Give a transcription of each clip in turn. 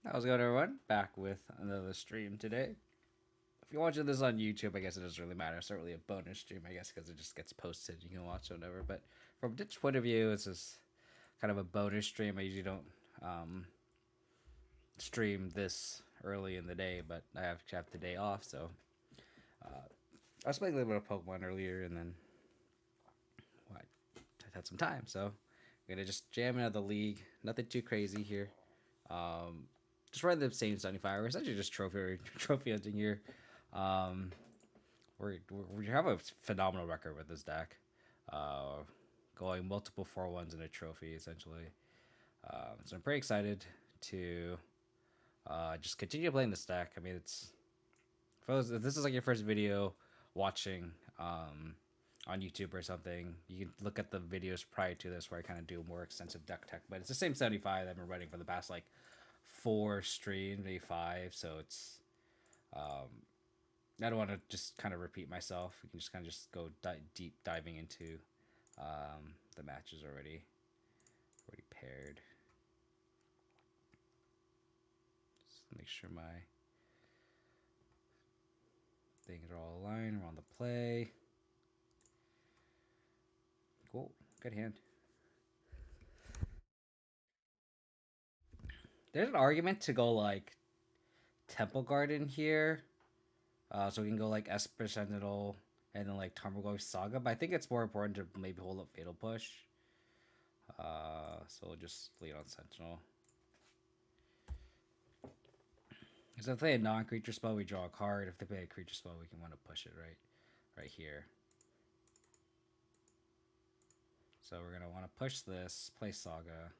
How's it going, everyone? Back with another stream today. If you're watching this on YouTube, I guess it doesn't really matter. It's not really a bonus stream, I guess, because it just gets posted. You can watch it whenever. But from Ditch point of view, it's just kind of a bonus stream. I usually don't um, stream this early in the day, but I have the day off, so I was playing a little bit of Pokemon earlier, and then well, I had some time, so I'm gonna just jam out of the league. Nothing too crazy here. Um, just running the same 75. We're essentially just trophy hunting here. Um, we have a phenomenal record with this deck. Uh, Going multiple 4-1s in a trophy essentially. So I'm pretty excited to just continue playing this deck. I mean, it's for those, if this is like your first video watching on YouTube or something, you can look at the videos prior to this where I kind of do more extensive deck tech. But it's the same 75 that I've been running for the past like 4 streams, maybe 5. So it's I don't want to just kind of repeat myself. We can just kind of just go deep diving into the matches already paired. Just make sure my things are all aligned. We're on the play. Cool. Good hand. There's an argument to go like Temple Garden here. So we can go like Esper Sentinel and then like Tarmogoyf Saga. But I think it's more important to maybe hold up Fatal Push. So we'll just lead on Sentinel. Because if they play a non-creature spell, we draw a card. If they play a creature spell, we can want to push it right here. So we're gonna want to push this, play Saga,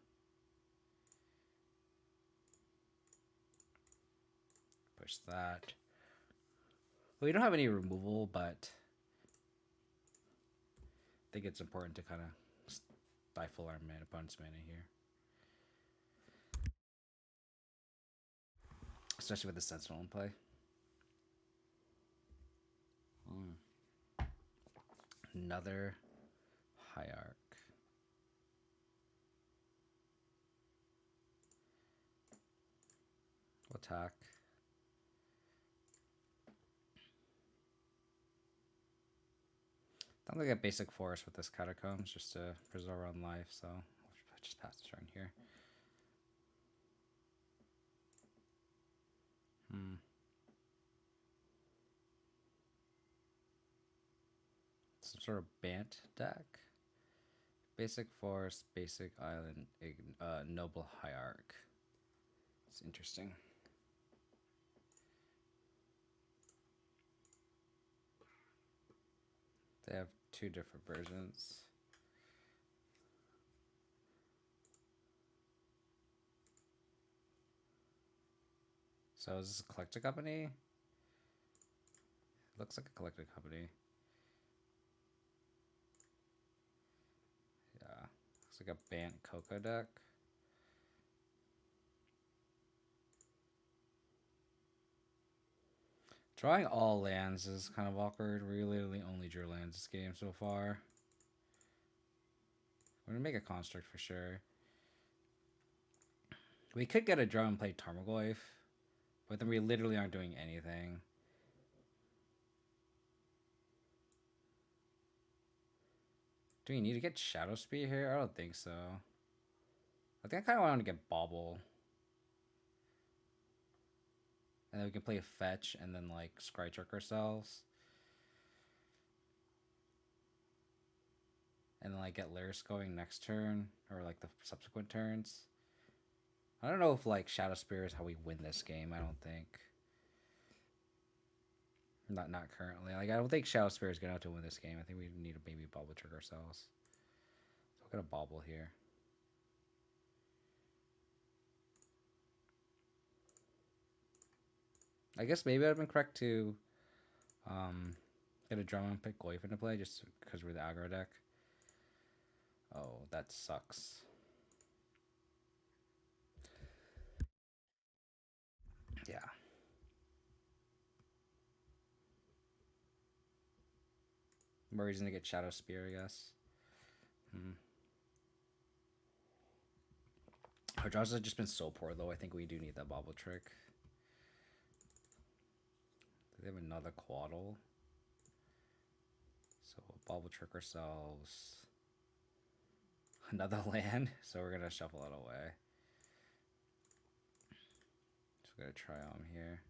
push that. Well, we don't have any removal, but I think it's important to kind of stifle our opponent's mana here, especially with the Sentinel in play. Another Hierarch. We'll attack. I'm gonna get basic forest with this Catacombs just to preserve our own life, so I'll just pass the turn here. Some sort of Bant deck. Basic forest, basic island, noble hierarch. It's interesting. They have 2 different versions. So is this a collector company? Looks like a collector company. Yeah, looks like a Bant Coco deck. Drawing all lands is kind of awkward. We literally only drew lands this game so far. We're gonna make a construct for sure. We could get a draw and play Tarmogoyf, but then we literally aren't doing anything. Do we need to get Shadow Spear here? I don't think so. I think I kind of want to get Bobble. And then we can play a fetch and then like Scry Trick ourselves. And then like get Lyris going next turn or like the subsequent turns. I don't know if like Shadow Spear is how we win this game. I don't think. Not currently. Like I don't think Shadow Spear is gonna have to win this game. I think we need to maybe Bobble Trick ourselves. So we're gonna Bobble here. I guess maybe I'd have been correct to get a drum and pick Goyf into play just because we're the aggro deck. Oh, that sucks. Yeah. More reason to get Shadow Spear, I guess. Our draws have just been so poor, though. I think we do need that bobble trick. They have another quaddle. So we'll bobble trick ourselves. Another land. So we're going to shuffle it away. Just going to try on here.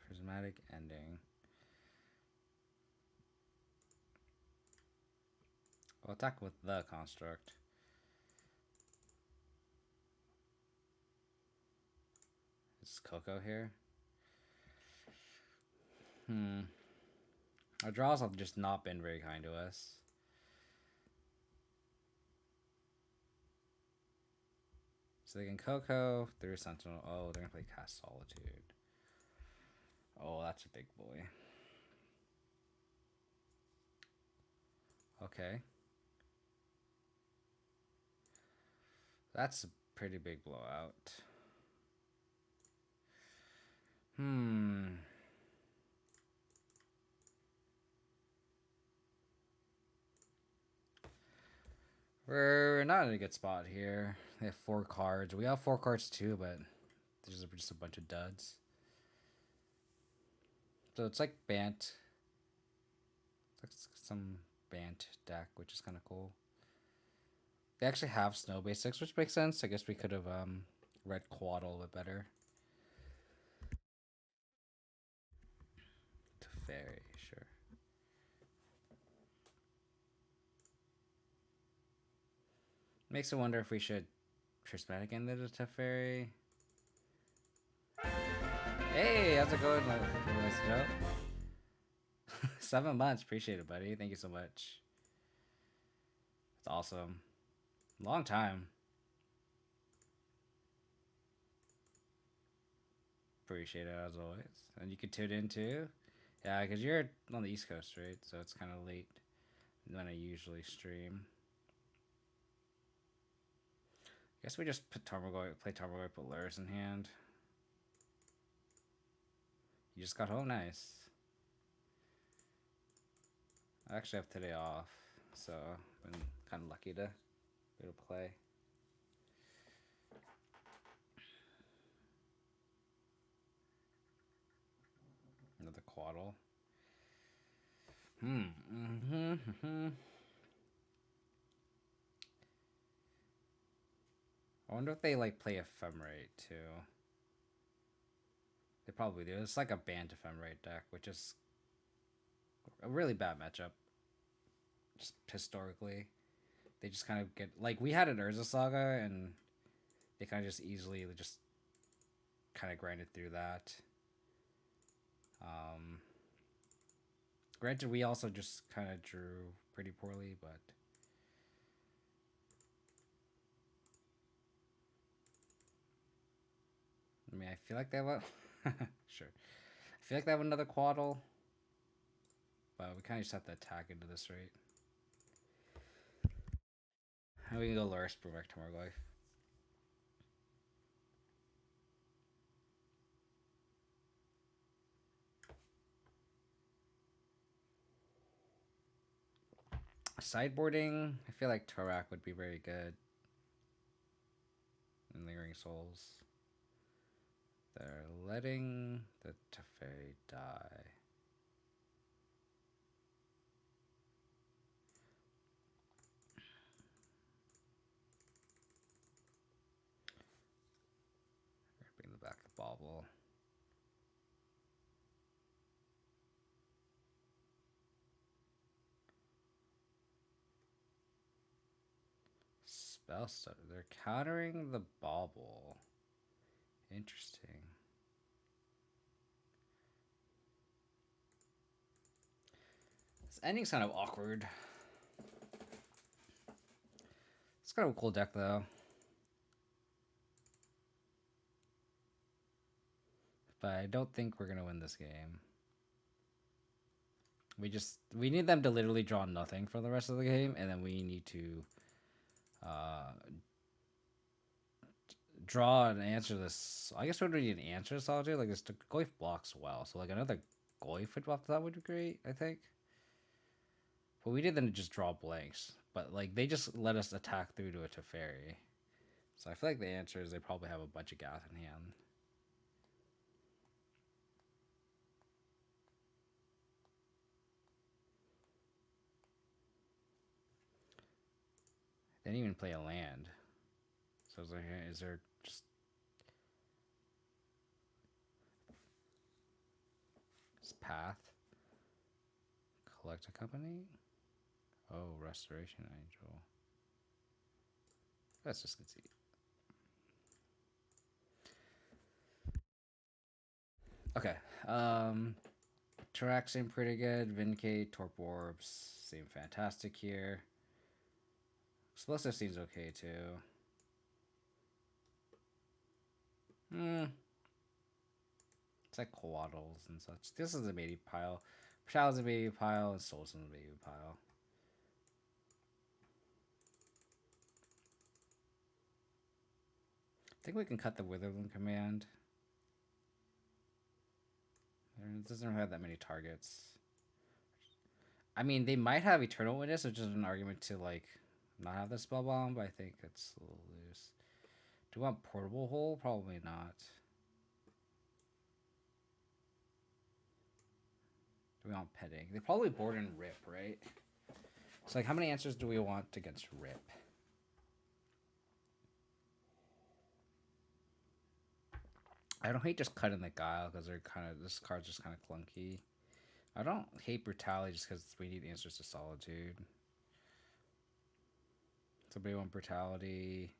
Prismatic ending. I'll attack with the construct. Is Coco here? Our draws have just not been very kind to us. So they can Coco through Sentinel. Oh, they're gonna play Cast Solitude. Oh, that's a big boy. Okay. That's a pretty big blowout. We're not in a good spot here. They have 4 cards. We have 4 cards too, but there's just a bunch of duds. So it's like Bant. It's like some Bant deck, which is kind of cool. They actually have snow basics, which makes sense. I guess we could have read Quad a little bit better. Teferi, sure. Makes me wonder if we should Prismatic end it to Teferi. Hey, how's it going, Joe? 7 months, appreciate it, buddy. Thank you so much. It's awesome. Long time. Appreciate it as always. And you can tune in too. Yeah, because you're on the East Coast, right? So it's kind of late when I usually stream. Guess we just put play Tarmogoyf, put Lurrus in hand. You just got home, nice. I actually have today off, so I've been kind of lucky to be able to play. Another Quaddle. I wonder if they like play Ephemerate too. They probably do. It's like a Bant Ephemerate deck, which is a really bad matchup. Just historically, they just kind of get like we had an Urza Saga, and they kind of just easily just kind of grinded through that. Granted, we also just kind of drew pretty poorly, but I mean, I feel like they have a sure. I feel like they have another Quaddle, but we kind of just have to attack into this, right? And we can go Lurrus, bring back Tarmogoyf. Sideboarding, I feel like Torak would be very good. And Lingering Souls. They're letting the Teferi die. Bring the back the bauble. Spell stutter. They're countering the bauble. Interesting. This ending's kind of awkward. It's kind of a cool deck though. But I don't think we're gonna win this game. We need them to literally draw nothing for the rest of the game, and then we need to draw and answer this. I guess we don't need an answer to Solitude. Like this Goyf blocks well, so like another goalie football. That would be great, I think. But we didn't just draw blanks. But like they just let us attack through to a Teferi. So I feel like the answer is they probably have a bunch of gas in hand. They didn't even play a land. So is there just path? Collect a company? Oh, Restoration Angel. Let's just concede. Okay. Track seem pretty good. Vindicate, Torp Orbs seem fantastic here. Explosive seems okay too. It's like Quaddles and such. This is a baby pile. Shallow's a baby pile, and Soul's a baby pile. I think we can cut the Witherland command. It doesn't have that many targets. I mean, they might have Eternal Witness, which is an argument to like not have the spell bomb, but I think it's a little loose. Do we want Portable Hole? Probably not. Do we want Petting? They probably board and Rip, right? So like, how many answers do we want against Rip? I don't hate just cutting the Guile because they're kind of this card's just kind of clunky. I don't hate Brutality just because we need answers to Solitude. Somebody want Brutality.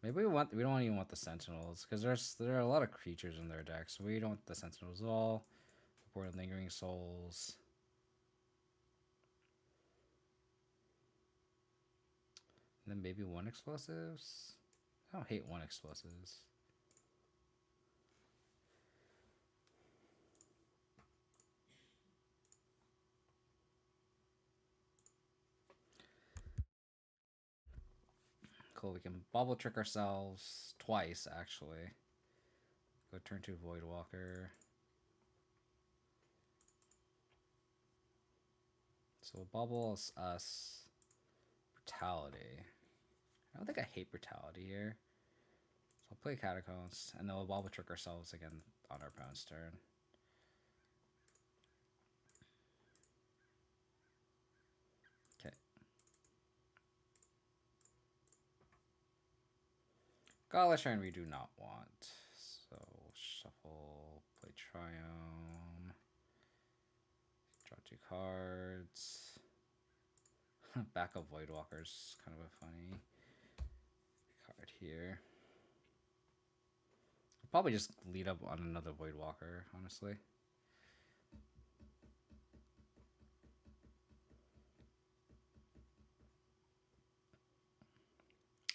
Maybe we don't even want the Sentinels because there are a lot of creatures in their deck, so we don't want the Sentinels at all. Board Lingering Souls. And then maybe one explosives. I don't hate one explosives. Cool, we can bubble trick ourselves twice, actually. Go turn to Voidwalker. So we'll bubble us Brutality. I don't think I hate Brutality here. So I'll play Catacombs, and then we'll bubble trick ourselves again on our opponent's turn. Okay. Godless Shrine we do not want. So shuffle, play Triumph. Draw 2 cards. Back of Voidwalker's kind of a funny card here. I'll probably just lead up on another Voidwalker, honestly.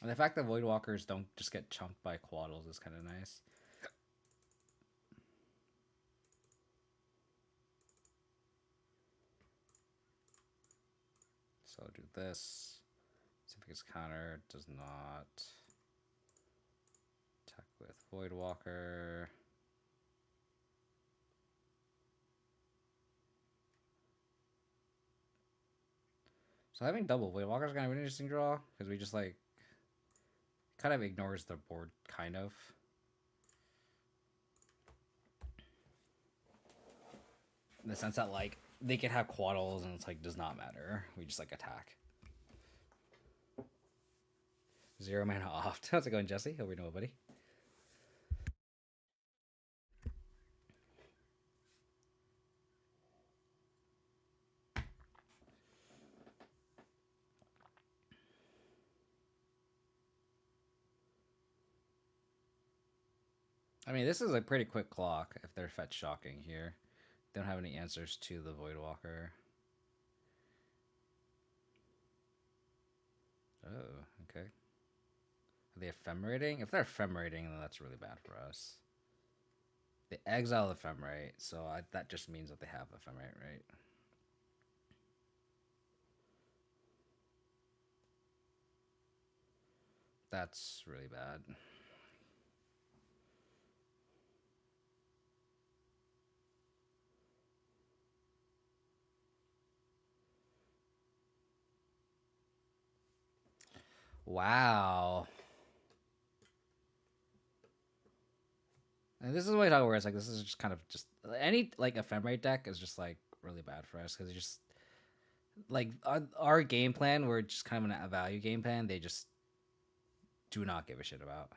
And the fact that Voidwalkers don't just get chunked by Quaddles is kind of nice. So I'll do this. See if it gets countered. Does not. Attack with Voidwalker. So having double Voidwalker is kind of an interesting draw because we just like kind of ignores the board, kind of. In the sense that like they can have Quaddles and it's like does not matter. We just like attack. 0 mana off. How's it going, Jesse? Hope you know, buddy. I mean, this is a pretty quick clock if they're fetch shocking here. They don't have any answers to the Voidwalker. Oh, okay. Are they ephemerating? If they're ephemerating, then that's really bad for us. They exile Ephemerate, so that just means that they have Ephemerate, right? That's really bad. Wow. And this is what I talk where it's like this is just kind of just any like ephemerate deck is just like really bad for us because it's just like our game plan. We're just kind of in a value game plan. They just do not give a shit about.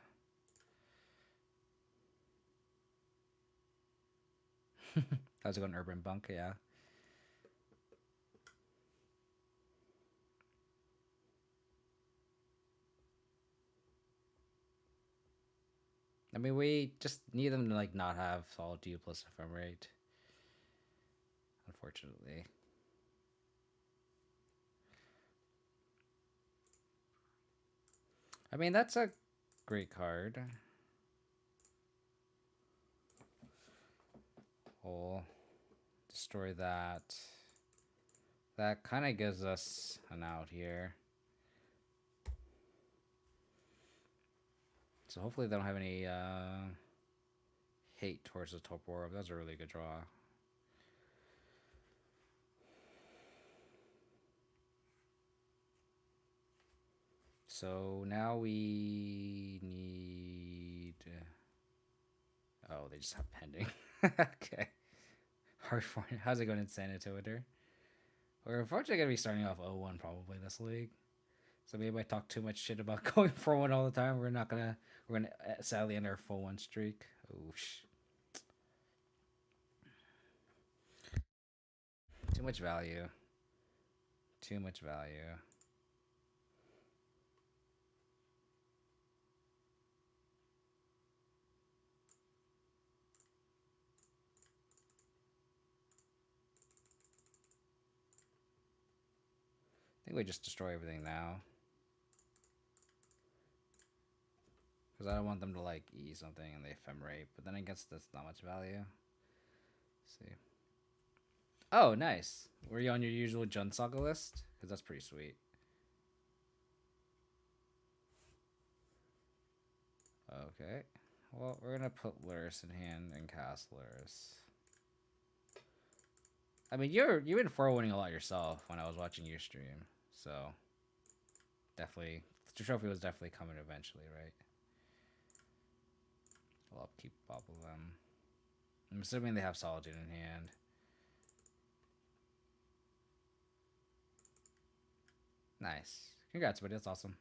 How's it going, Urban Bunk? Yeah. I mean, we just need them to like not have Solitude plus Ephemerate. Unfortunately. I mean, that's a great card. We'll destroy that. That kind of gives us an out here. So hopefully they don't have any hate towards the top orb. That's a really good draw. So now we need... Oh, they just have pending. Okay. Hard for it. How's it going in Sanituator? We're unfortunately going to be starting off 0-1 probably this league. So maybe I talk too much shit about going 4-1 all the time. We're gonna sadly end our full 1 streak. Oosh. Too much value. Too much value. I think we just destroy everything now. Because I don't want them to like eat something and they ephemerate. But then I guess that's not much value. Let's see. Oh, nice. Were you on your usual Abzan Saga list? Because that's pretty sweet. Okay. Well, we're going to put Lurrus in hand and cast Lurrus. I mean, you've been forwarding a lot yourself when I was watching your stream. So, definitely. The trophy was definitely coming eventually, right? We'll upkeep both of them. I'm assuming they have Solitude in hand. Nice. Congrats, buddy. That's awesome.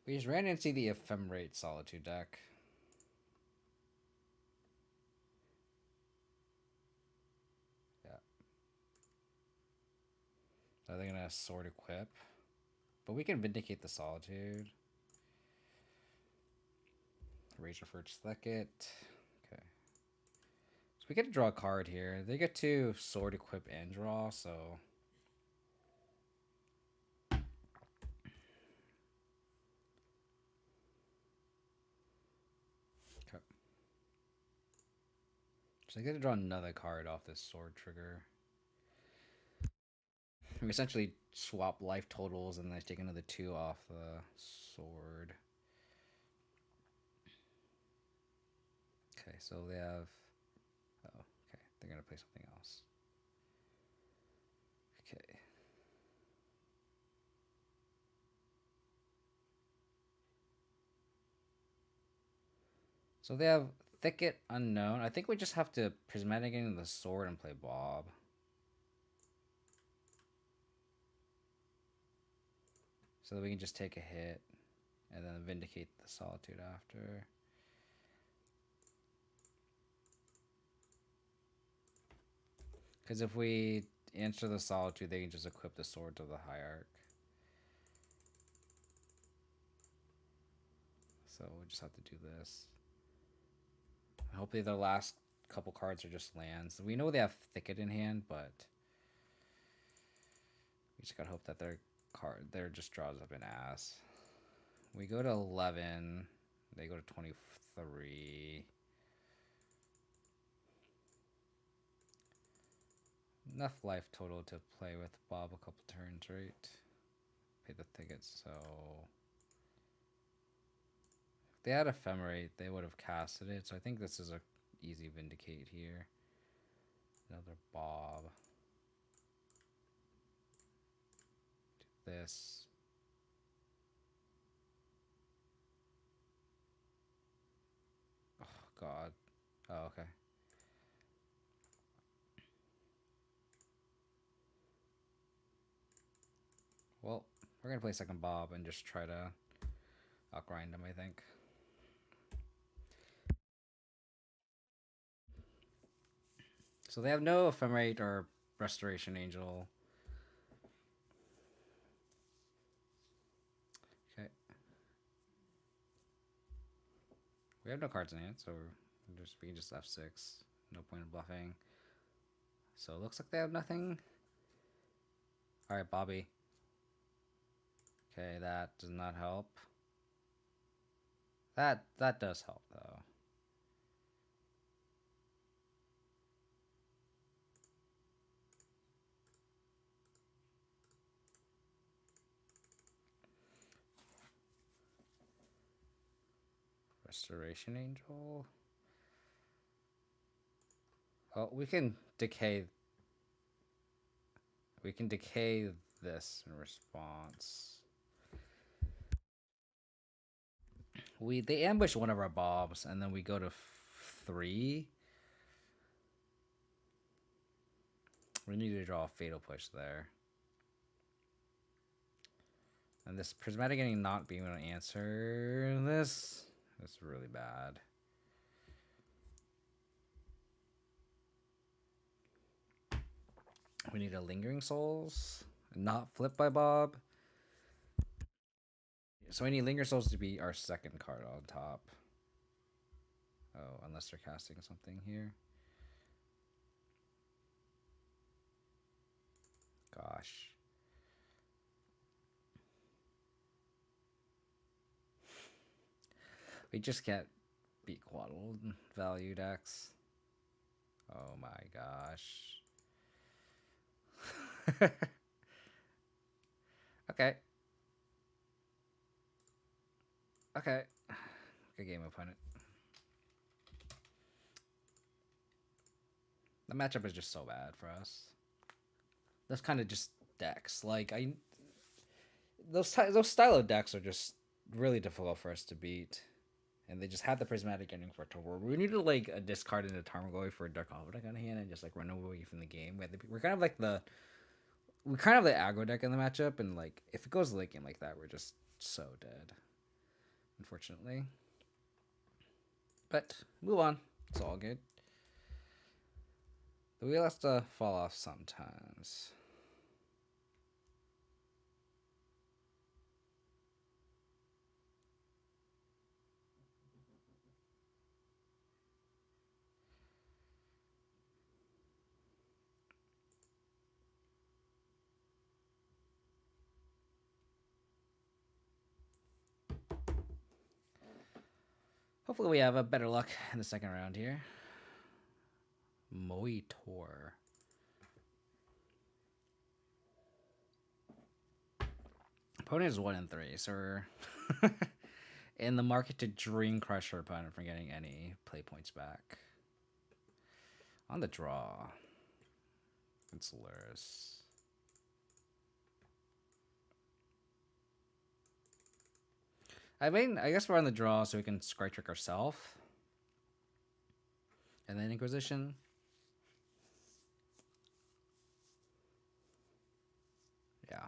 We just ran into the Ephemerate Solitude deck. Yeah. Are they gonna sword equip? But we can Vindicate the Solitude. Razor First Thicket. Okay. So we get to draw a card here. They get to sword equip and draw, so... Okay. So I get to draw another card off this sword trigger. We essentially swap life totals and then take another 2 off the sword. Okay, so they have... Oh, okay. They're going to play something else. Okay. So they have Thicket Unknown. I think we just have to Prismatic into the sword and play Bob. So that we can just take a hit and then Vindicate the Solitude after. Because if we answer the Solitude, they can just equip the sword to the Hierarch. So we'll just have to do this. Hopefully the last couple cards are just lands. We know they have Thicket in hand, but we just gotta hope that their just draws up an ass. We go to 11. They go to 23. Enough life total to play with Bob a couple turns, right? Pay the Thickets, so... If they had Ephemerate, they would have casted it, so I think this is a easy Vindicate here. Another Bob. this. Oh, God. Oh, okay. Well, we're going to play second Bob and just try to outgrind him, I think. So they have no Ephemerate or Restoration Angel. Okay. We have no cards in hand, so we can just F6. No point in bluffing. So it looks like they have nothing. Alright, Bobby. Okay, that does not help. That does help, though. Restoration Angel. Oh, we can decay. We can decay this in response. They ambush one of our Bobs, and then we go to 3. We need to draw a Fatal Push there. And this Prismatic Ending not being able to answer this is really bad. We need a Lingering Souls, not flipped by Bob. So we need Lingering Souls to be our second card on top. Oh, unless they're casting something here. Gosh. We just can't beat Quaddle value decks. Oh my gosh. Okay. Okay. Good game, opponent. The matchup is just so bad for us. Those kind of just decks. Like those style of decks are just really difficult for us to beat. And they just had the Prismatic Ending for Torward. We needed like a discard into Tarmogoyf for a Dark Obelisk on hand and just like run away from the game. We're kind of like the aggro deck in the matchup, and like if it goes late game like that, we're just so dead. Unfortunately. But move on. It's all good. The wheel has to fall off sometimes. Hopefully we have a better luck in the second round here. Moitor. Opponent is 1 and 3, so we're in the market to Dream Crush our opponent from getting any play points back. On the draw. It's Lurrus. I mean, I guess we're on the draw so we can Scry Trick ourselves. And then Inquisition. Yeah.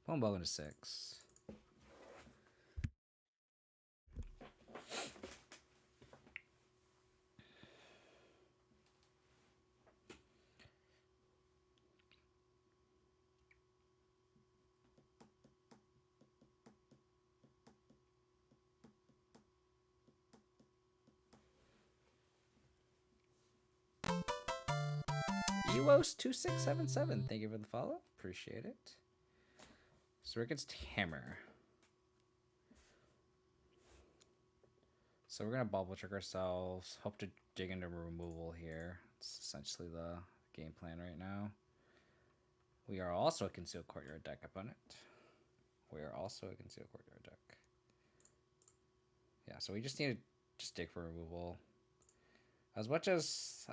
One ball into 6. Eos2677, thank you for the follow. Appreciate it. So we're against Hammer. So we're going to bubble trick ourselves. Hope to dig into removal here. It's essentially the game plan right now. We are also a Concealed Courtyard deck, opponent. We are also a Concealed Courtyard deck. Yeah, so we just need to just dig for removal. As much as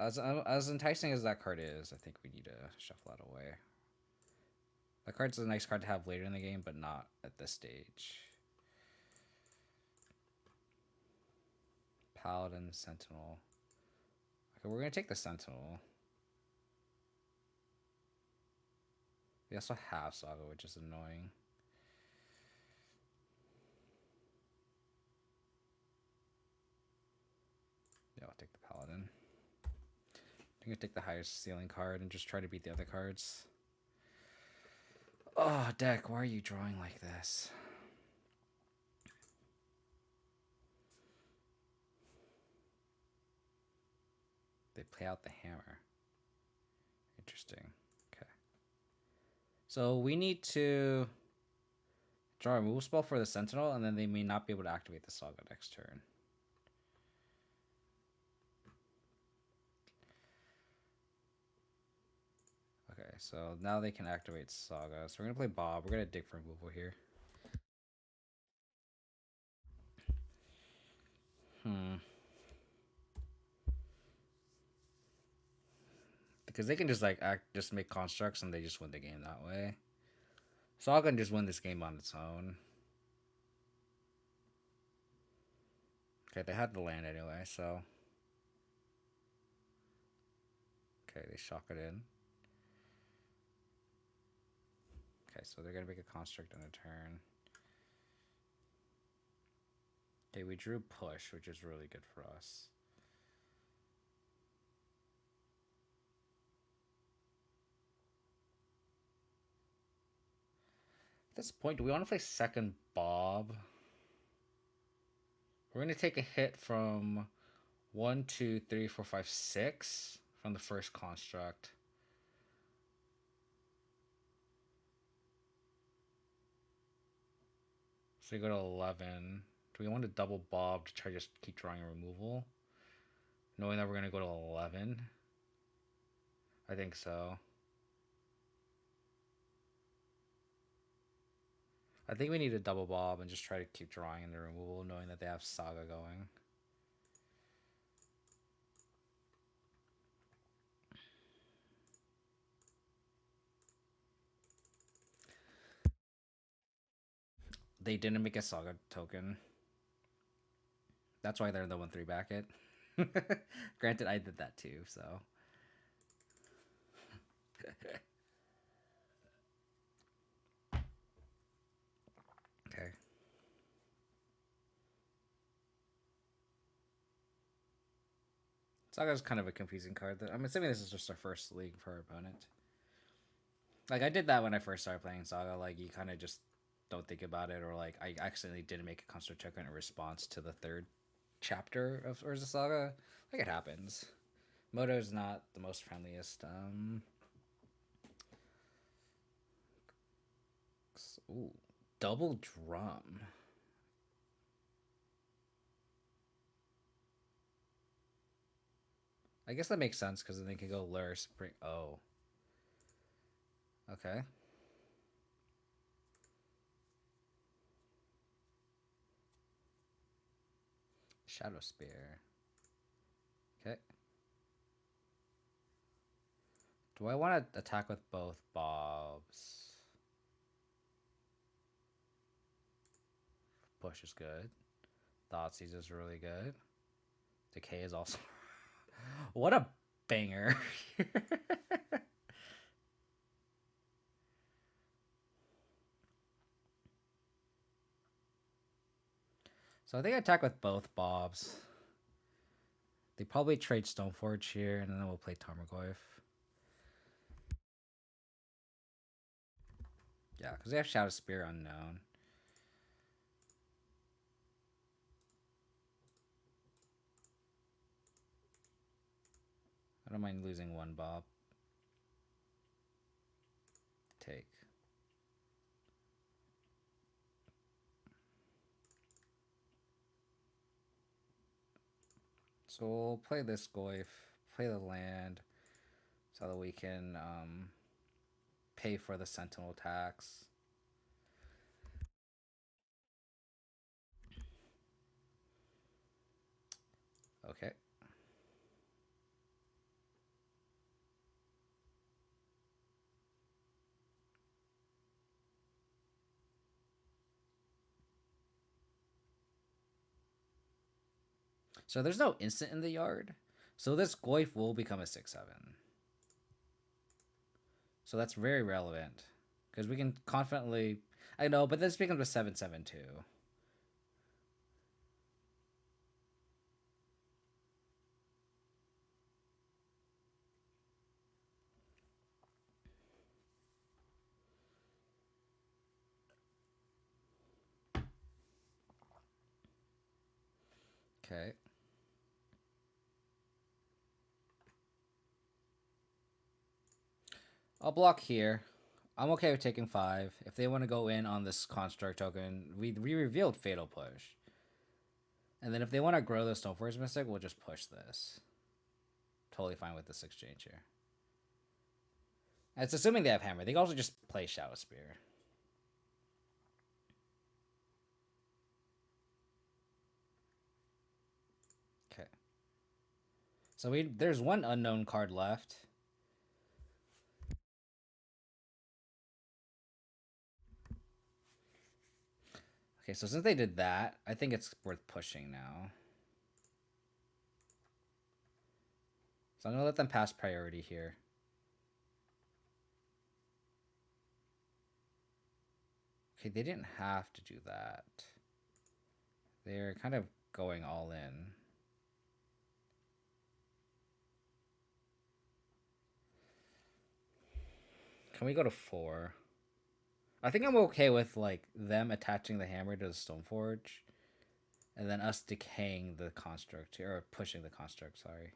enticing as that card is, I think we need to shuffle that away. The card's a nice card to have later in the game, but not at this stage. Paladin, Sentinel. Okay, we're gonna take the Sentinel. We also have Saga, which is annoying. Yeah, I'll take the Paladin. I'm gonna take the highest ceiling card and just try to beat the other cards. Oh, deck, why are you drawing like this? They play out the hammer. Interesting. Okay. So we need to draw a removal spell for the Sentinel, and then they may not be able to activate the Saga next turn. Okay, so now they can activate Saga. So we're going to play Bob. We're going to dig for removal here. Because they can just like just make constructs and they just win the game that way. Saga can just win this game on its own. Okay, they had the land anyway, so. Okay, they shock it in. Okay, so they're going to make a construct on a turn. Okay, we drew push, which is really good for us. At this point, do we want to play second Bob? We're going to take a hit from 1, 2, 3, 4, 5, 6 from the first construct. So we go to 11. Do we want to double Bob to try to just keep drawing a removal? Knowing that we're going to go to 11? I think so. I think we need to double Bob and just try to keep drawing in the removal, knowing that they have Saga going. They didn't make a Saga token. That's why they're the 1-3 bracket. Granted, I did that too, so. Okay. Saga's kind of a confusing card. I'm assuming this is just our first league for our opponent. Like, I did that when I first started playing Saga. Like, you kind of just don't think about it, or like, I accidentally didn't make a construct token in response to the third chapter of Urza Saga. Like, it happens. Moto's not the most friendliest. Ooh, double drum. I guess that makes sense because then they can go Lurrus. Oh. Okay. Shadow Spear. Okay. Do I want to attack with both Bobs? Push is good. Thoughtseize is really good. Decay is also... What a banger. So I think I attack with both Bobs. They probably trade Stoneforge here, and then we'll play Tarmogoyf. Yeah, because they have Shadow Spear unknown. I don't mind losing one Bob. Take. So we'll play this Goyf, play the land, so that we can pay for the Sentinel tax. Okay. So there's no instant in the yard. So this Goif will become a 6/7. So that's very relevant. Because we can confidently... I know, but this becomes a 7/7 too. Okay. I'll block here. I'm okay with taking 5. If they want to go in on this construct token, we revealed Fatal Push. And then if they want to grow the Stoneforge Mystic, we'll just push this. Totally fine with this exchange here. And it's assuming they have Hammer. They can also just play Shadow Spear. Okay. So there's one unknown card left. Okay, so since they did that, I think it's worth pushing now. So I'm going to let them pass priority here. Okay, they didn't have to do that. They're kind of going all in. Can we go to 4? I think I'm okay with like them attaching the hammer to the Stoneforge, and then us decaying the construct or pushing the construct. Sorry.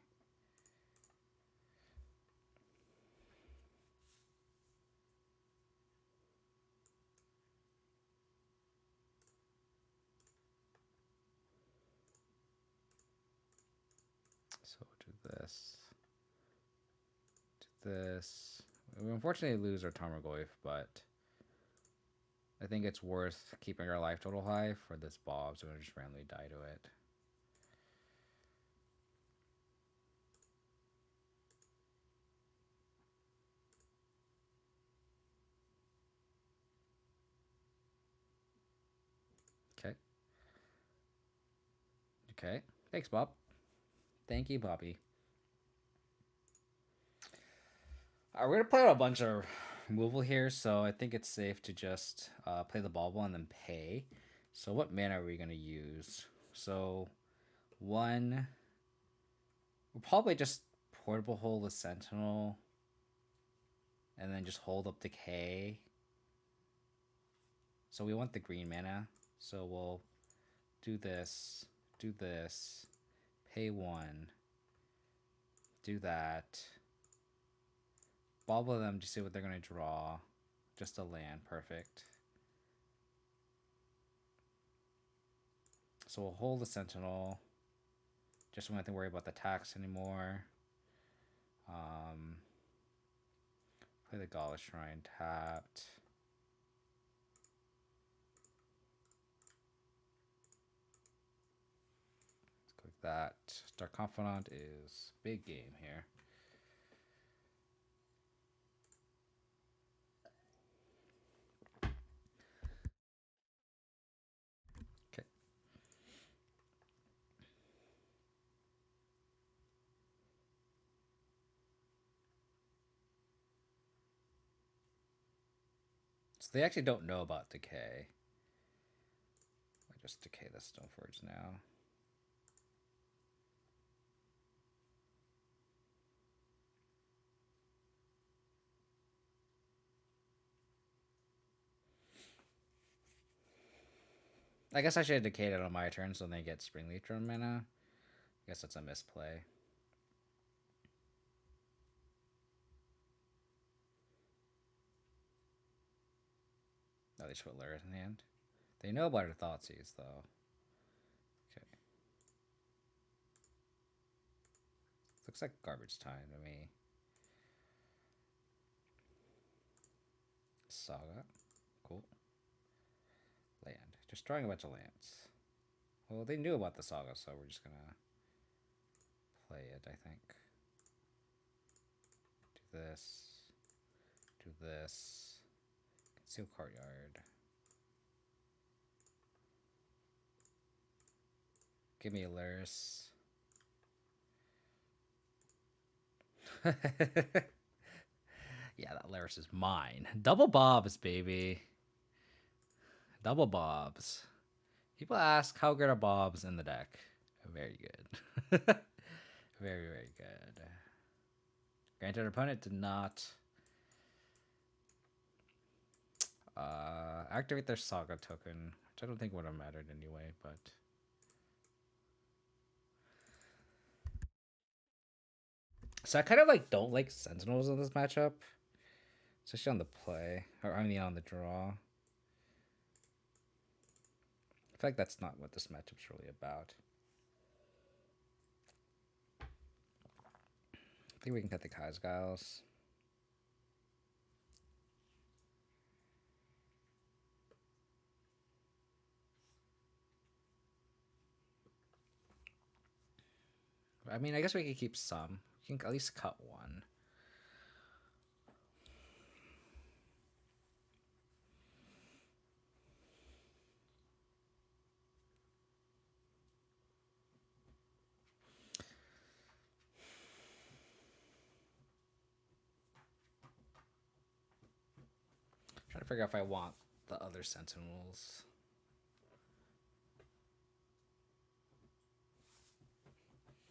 So do this. Do this. We unfortunately lose our Tarmogoyf, but I think it's worth keeping our life total high for this Bob, so we'll just randomly die to it. Okay. Okay. Thanks, Bob. Thank you, Bobby. We're going to play out a bunch of removal here, so I think it's safe to just play the Bauble and then pay. So what mana are we going to use? So, 1... We'll probably just Portable Hold the Sentinel, and then just hold up Decay. So we want the green mana, so we'll do this, pay 1, do that, bobble them to see what they're going to draw, just a land, perfect. So we'll hold the Sentinel, just don't have to worry about the tax anymore. Play the Gala Shrine tapped. Let's click that. Dark Confidant is big game here. Okay. So they actually don't know about Decay. I just decay the Stoneforge now. I guess I should have decayed it on my turn so they get Springleaf Drone mana. I guess that's a misplay. Oh, they should put Lurrus in hand. They know about her Thoughtseize, though. Okay. Looks like garbage time to me. Saga. Cool. Land. Just drawing a bunch of lands. Well, they knew about the Saga, so we're just gonna play it, I think. Do this. Do this. Conceal Courtyard. Give me a Lurrus. Yeah, that Laris is mine. Double bobs, baby. Double bobs. People ask how good are bobs in the deck. Very good. Very, very good. Granted, our opponent did not activate their Saga token, which I don't think would have mattered anyway, but... So I kind of like don't like Sentinels in this matchup. Especially on the play. Or I mean on the draw. I feel like that's not what this matchup's really about. I think we can cut the Kazgiles. I mean, I guess we could keep some. We can at least cut one. I'm trying to figure out if I want the other Sentinels.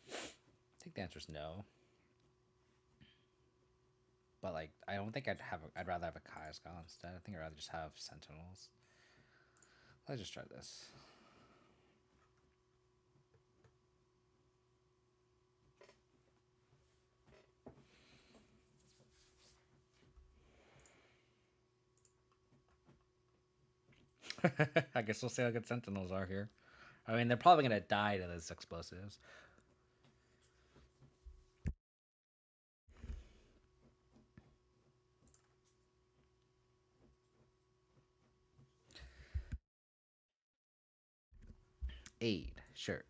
I think the answer is no. But like, I don't think I'd rather have a Kazgal instead. I think I'd rather just have Sentinels. Let's just try this. I guess we'll see how good Sentinels are here. I mean, they're probably going to die to those explosives. Aid, sure.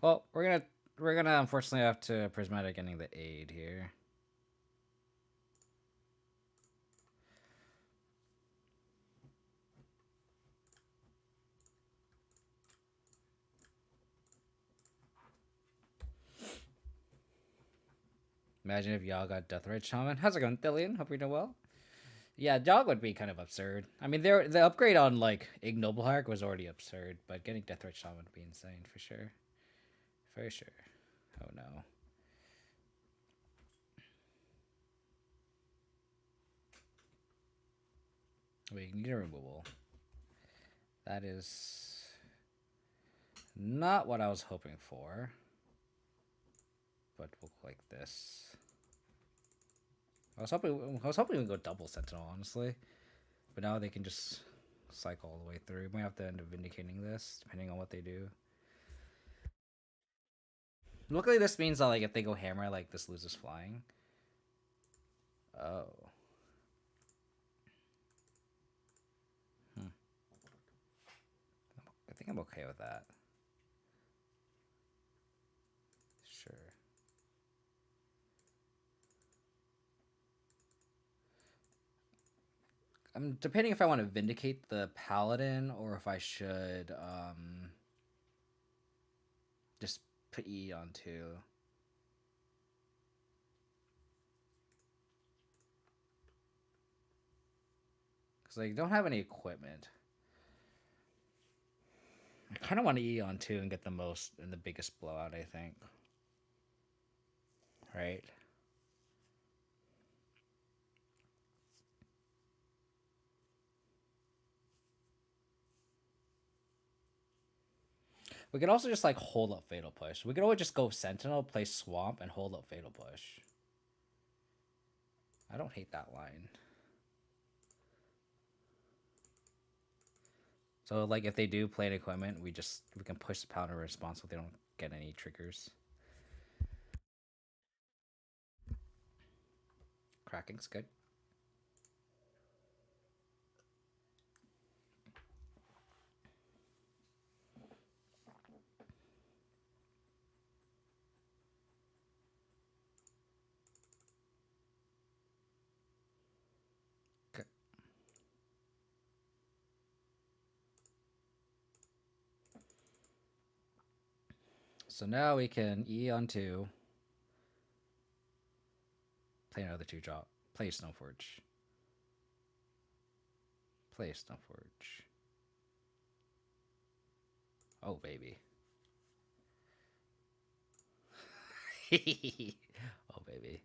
Well, we're gonna unfortunately have to Prismatic getting the aid here. Imagine if y'all got Deathrite Shaman. How's it going, Dillian? Hope you're doing well. Yeah, Dog would be kind of absurd. I mean, the upgrade on like Ignoble Hierarch was already absurd, but getting Deathrite Shaman would be insane for sure. For sure. Oh no. We need a removal. That is not what I was hoping for. But we'll like this. I was hoping we'd go double Sentinel, honestly. But now they can just cycle all the way through. We might have to end up vindicating this, depending on what they do. Luckily, this means that like if they go hammer, like this loses flying. Oh. I think I'm okay with that. Sure. I'm depending if I want to vindicate the paladin or if I should just put E on 2. Because I don't have any equipment. I kind of want to E on 2 and get the most and the biggest blowout, I think. Right? We could also just like hold up Fatal Push. We could always just go Sentinel, play Swamp, and hold up Fatal Push. I don't hate that line. So like if they do play an equipment, we can push the Paladin response so they don't get any triggers. Cracking's good. So now we can E on 2. Play another 2-drop. Play Stoneforge. Play Stoneforge. Oh, baby. Oh, baby.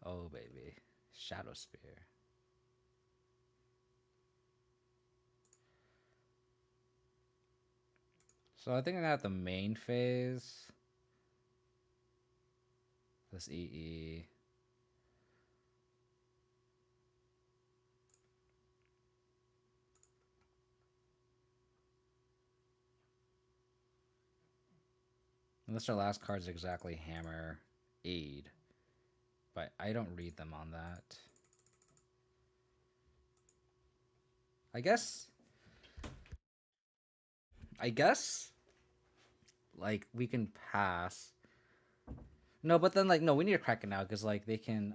Oh, baby. Shadow Spear. So I think I'm gonna have the main phase. This EE. Unless our last card's exactly Hammer Aid. But I don't read them on that. I guess. Like, we can pass. No, but then, like, no, we need to crack it now because, like, they can,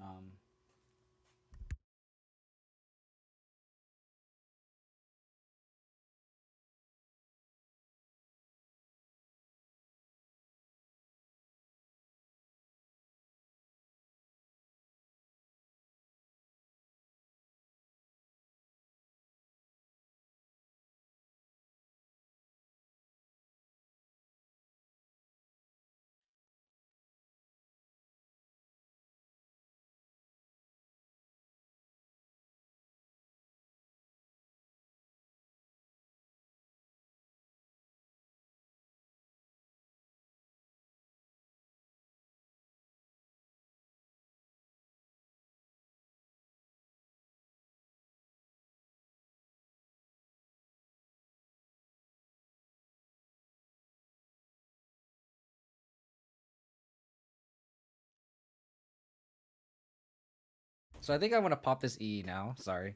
So I think I want to pop this E now. Sorry.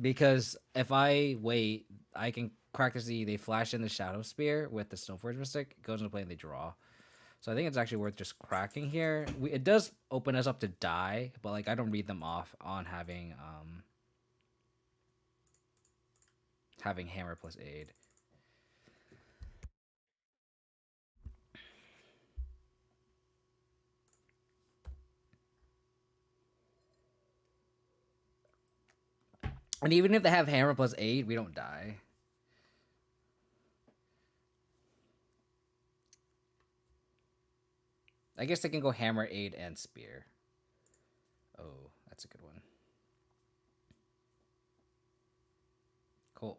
Because if I wait, I can crack this E. They flash in the Shadow Spear with the Stoneforge Mystic. It goes into play and they draw. So I think it's actually worth just cracking here. It does open us up to die, but like I don't read them off on having Hammer plus Aid. And even if they have Hammer plus Aid, we don't die. I guess they can go Hammer, Aid, and Spear. Oh, that's a good one. Cool.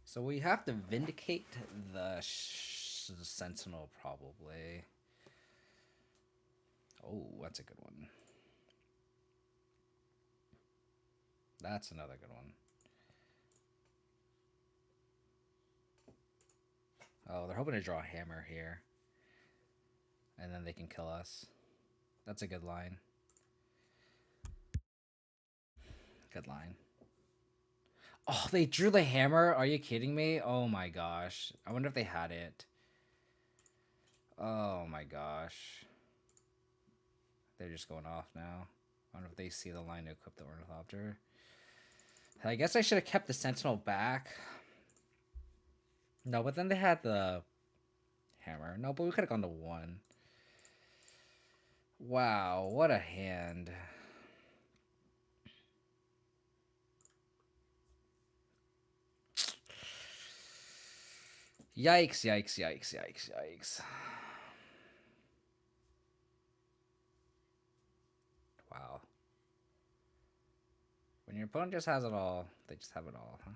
So we have to Vindicate the Sentinel, probably. Oh, that's a good one. That's another good one. Oh, they're hoping to draw a Hammer here. And then they can kill us. That's a good line. Good line. Oh, they drew the Hammer? Are you kidding me? Oh my gosh. I wonder if they had it. Oh my gosh. They're just going off now. I wonder if they see the line to equip the Ornithopter. I guess I should have kept the Sentinel back. No, but then they had the Hammer. No, but we could have gone to 1. Wow, what a hand. Yikes, yikes, yikes, yikes, yikes. Wow. When your opponent just has it all, they just have it all, huh?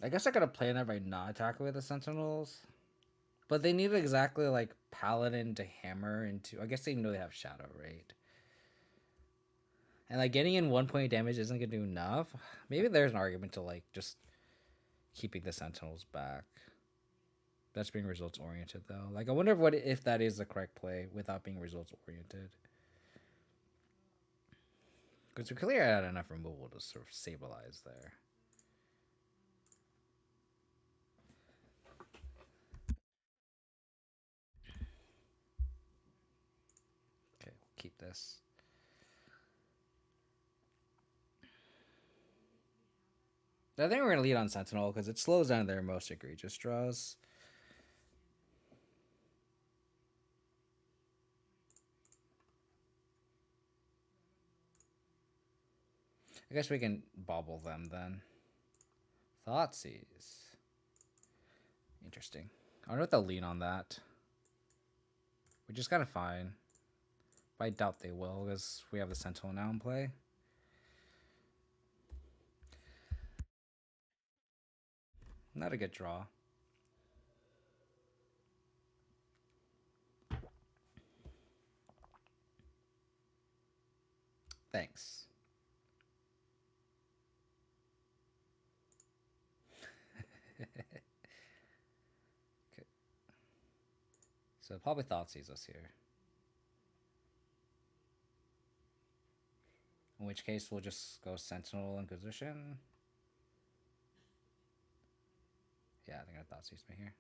I guess I could have played that by not attacking with the Sentinels. But they need exactly like Paladin to hammer into. I guess they know they have Shadow, right? And like getting in 1 point damage isn't gonna do enough. Maybe there's an argument to like just keeping the Sentinels back. That's being results oriented though. Like I wonder if that is the correct play without being results oriented. Because we clearly had enough removal to sort of stabilize there. Okay, we'll keep this. I think we're going to lead on Sentinel because it slows down their most egregious draws. I guess we can bobble them then. Thoughtseize. Interesting. I wonder if they'll lean on that. Which is kind of fine. But I doubt they will because we have the Sentinel now in play. Not a good draw. Thanks. Okay. So probably Thoughtseize us here. In which case we'll just go Sentinel Inquisition. Yeah, I think I Thoughtseize me here.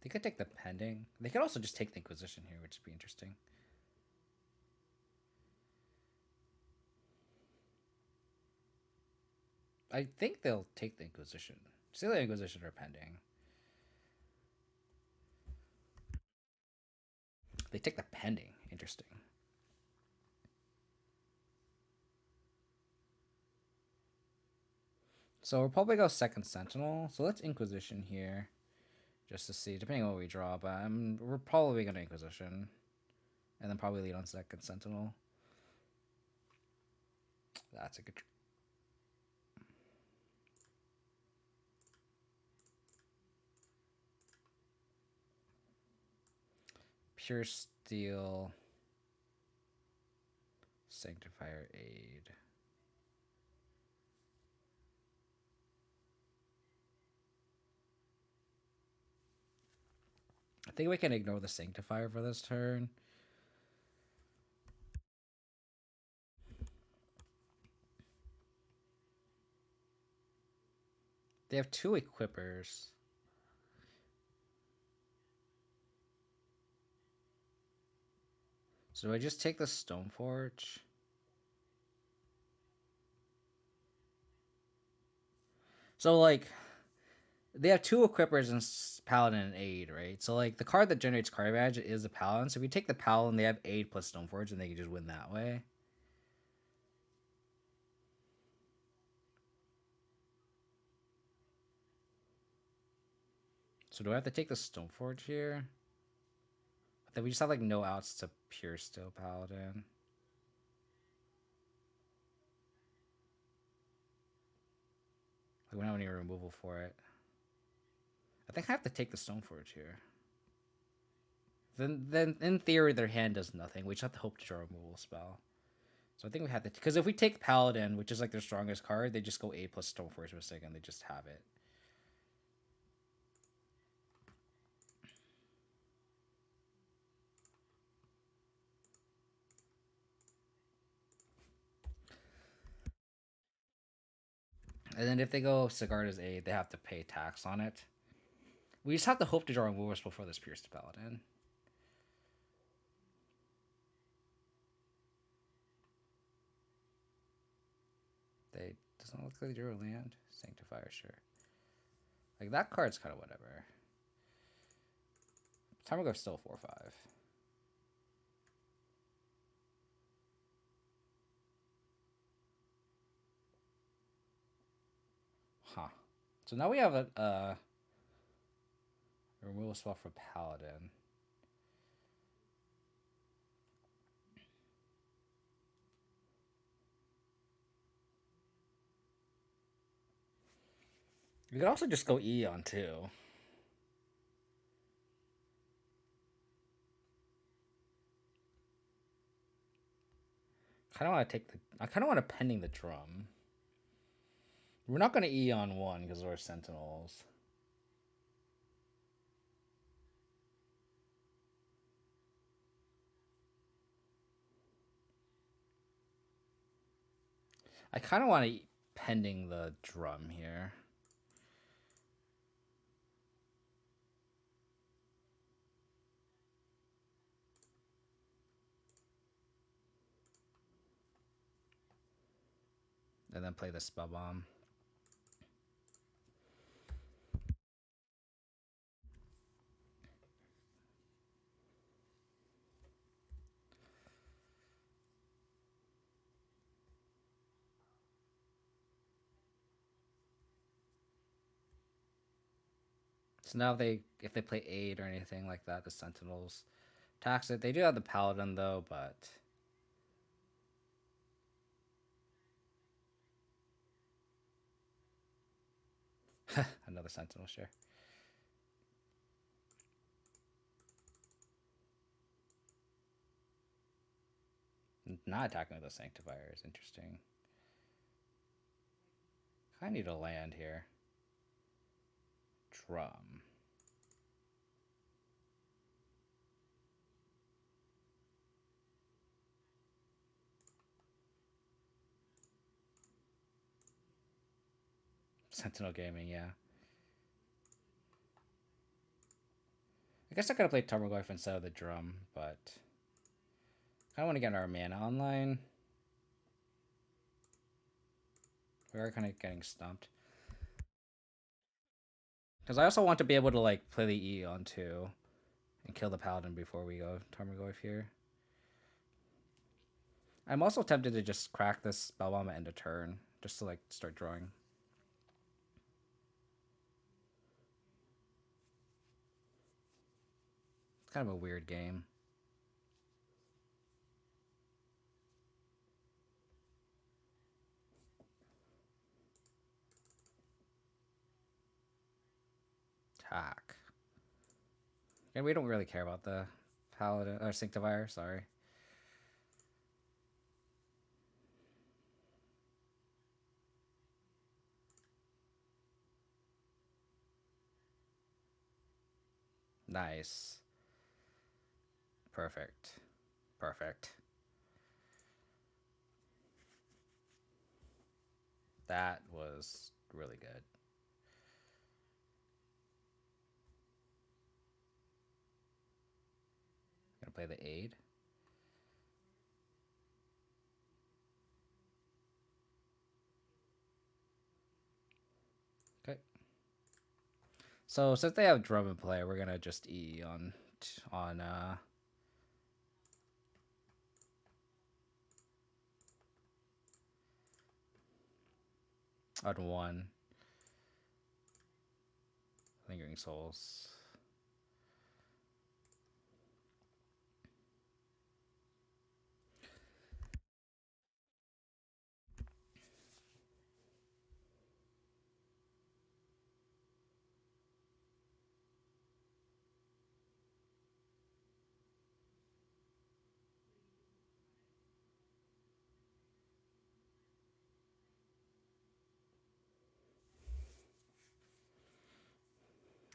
They could take the Pending. They could also just take the Inquisition here, which would be interesting. I think they'll take the Inquisition. Still the Inquisition or Pending. They take the Pending. Interesting. So we'll probably go second Sentinel. So let's Inquisition here. Just to see, depending on what we draw. But we're probably going to Inquisition. And then probably lead on second Sentinel. That's a good... Pure Steel. Sanctifier Aid. I think we can ignore the Sanctifier for this turn. They have 2 Equippers. So do I just take the Stoneforge? So, like, they have 2 Equippers and Paladin and Aid, right? So, like, the card that generates card advantage is the Paladin. So if you take the Paladin, they have Aid plus Stoneforge, and they can just win that way. So do I have to take the Stoneforge here? Then we just have, like, no outs to Pure Steel Paladin. Like, we don't have any removal for it. I think I have to take the Stoneforge here. Then in theory, their hand does nothing. We just have to hope to draw a removal spell. So I think we have to... Because if we take Paladin, which is, like, their strongest card, they just go A plus Stoneforge Mystic, and they just have it. And then if they go Sigarda's Aid, they have to pay tax on it. We just have to hope to draw removals before this Pierce to Paladin. They... Doesn't look like they drew a land. Sanctifier, sure. Like, that card's kind of whatever. Tarmogoyf's still 4-5. Huh. So now we have a removal spell for Paladin. We could also just go Eon too. I kind of want to take the... I kind of want to Pending the Drum. We're not going to Eon 1 because we're Sentinels. I kind of want to pending the drum here. And then play the spell bomb. So now if they play aid or anything like that, the Sentinels tax it. They do have the Paladin though, but another Sentinel, sure. Not attacking with a Sanctifier is interesting. I need a land here. Drum. Sentinel Gaming, yeah. I guess I could have played Tarmogoyf instead of the drum, but I want to get our mana online. We are kind of getting stumped. Because I also want to be able to like play the Eon too and kill the Paladin before we go Tarmogoyf here. I'm also tempted to just crack this Spellbomb at end of turn, just to like start drawing. It's kind of a weird game. Attack. And we don't really care about the Paladin or Sanctifier, sorry. Nice. Perfect. Perfect. That was really good. Gonna play the aid. Okay. So since they have drum in play, we're gonna just E on on 1 Lingering Souls.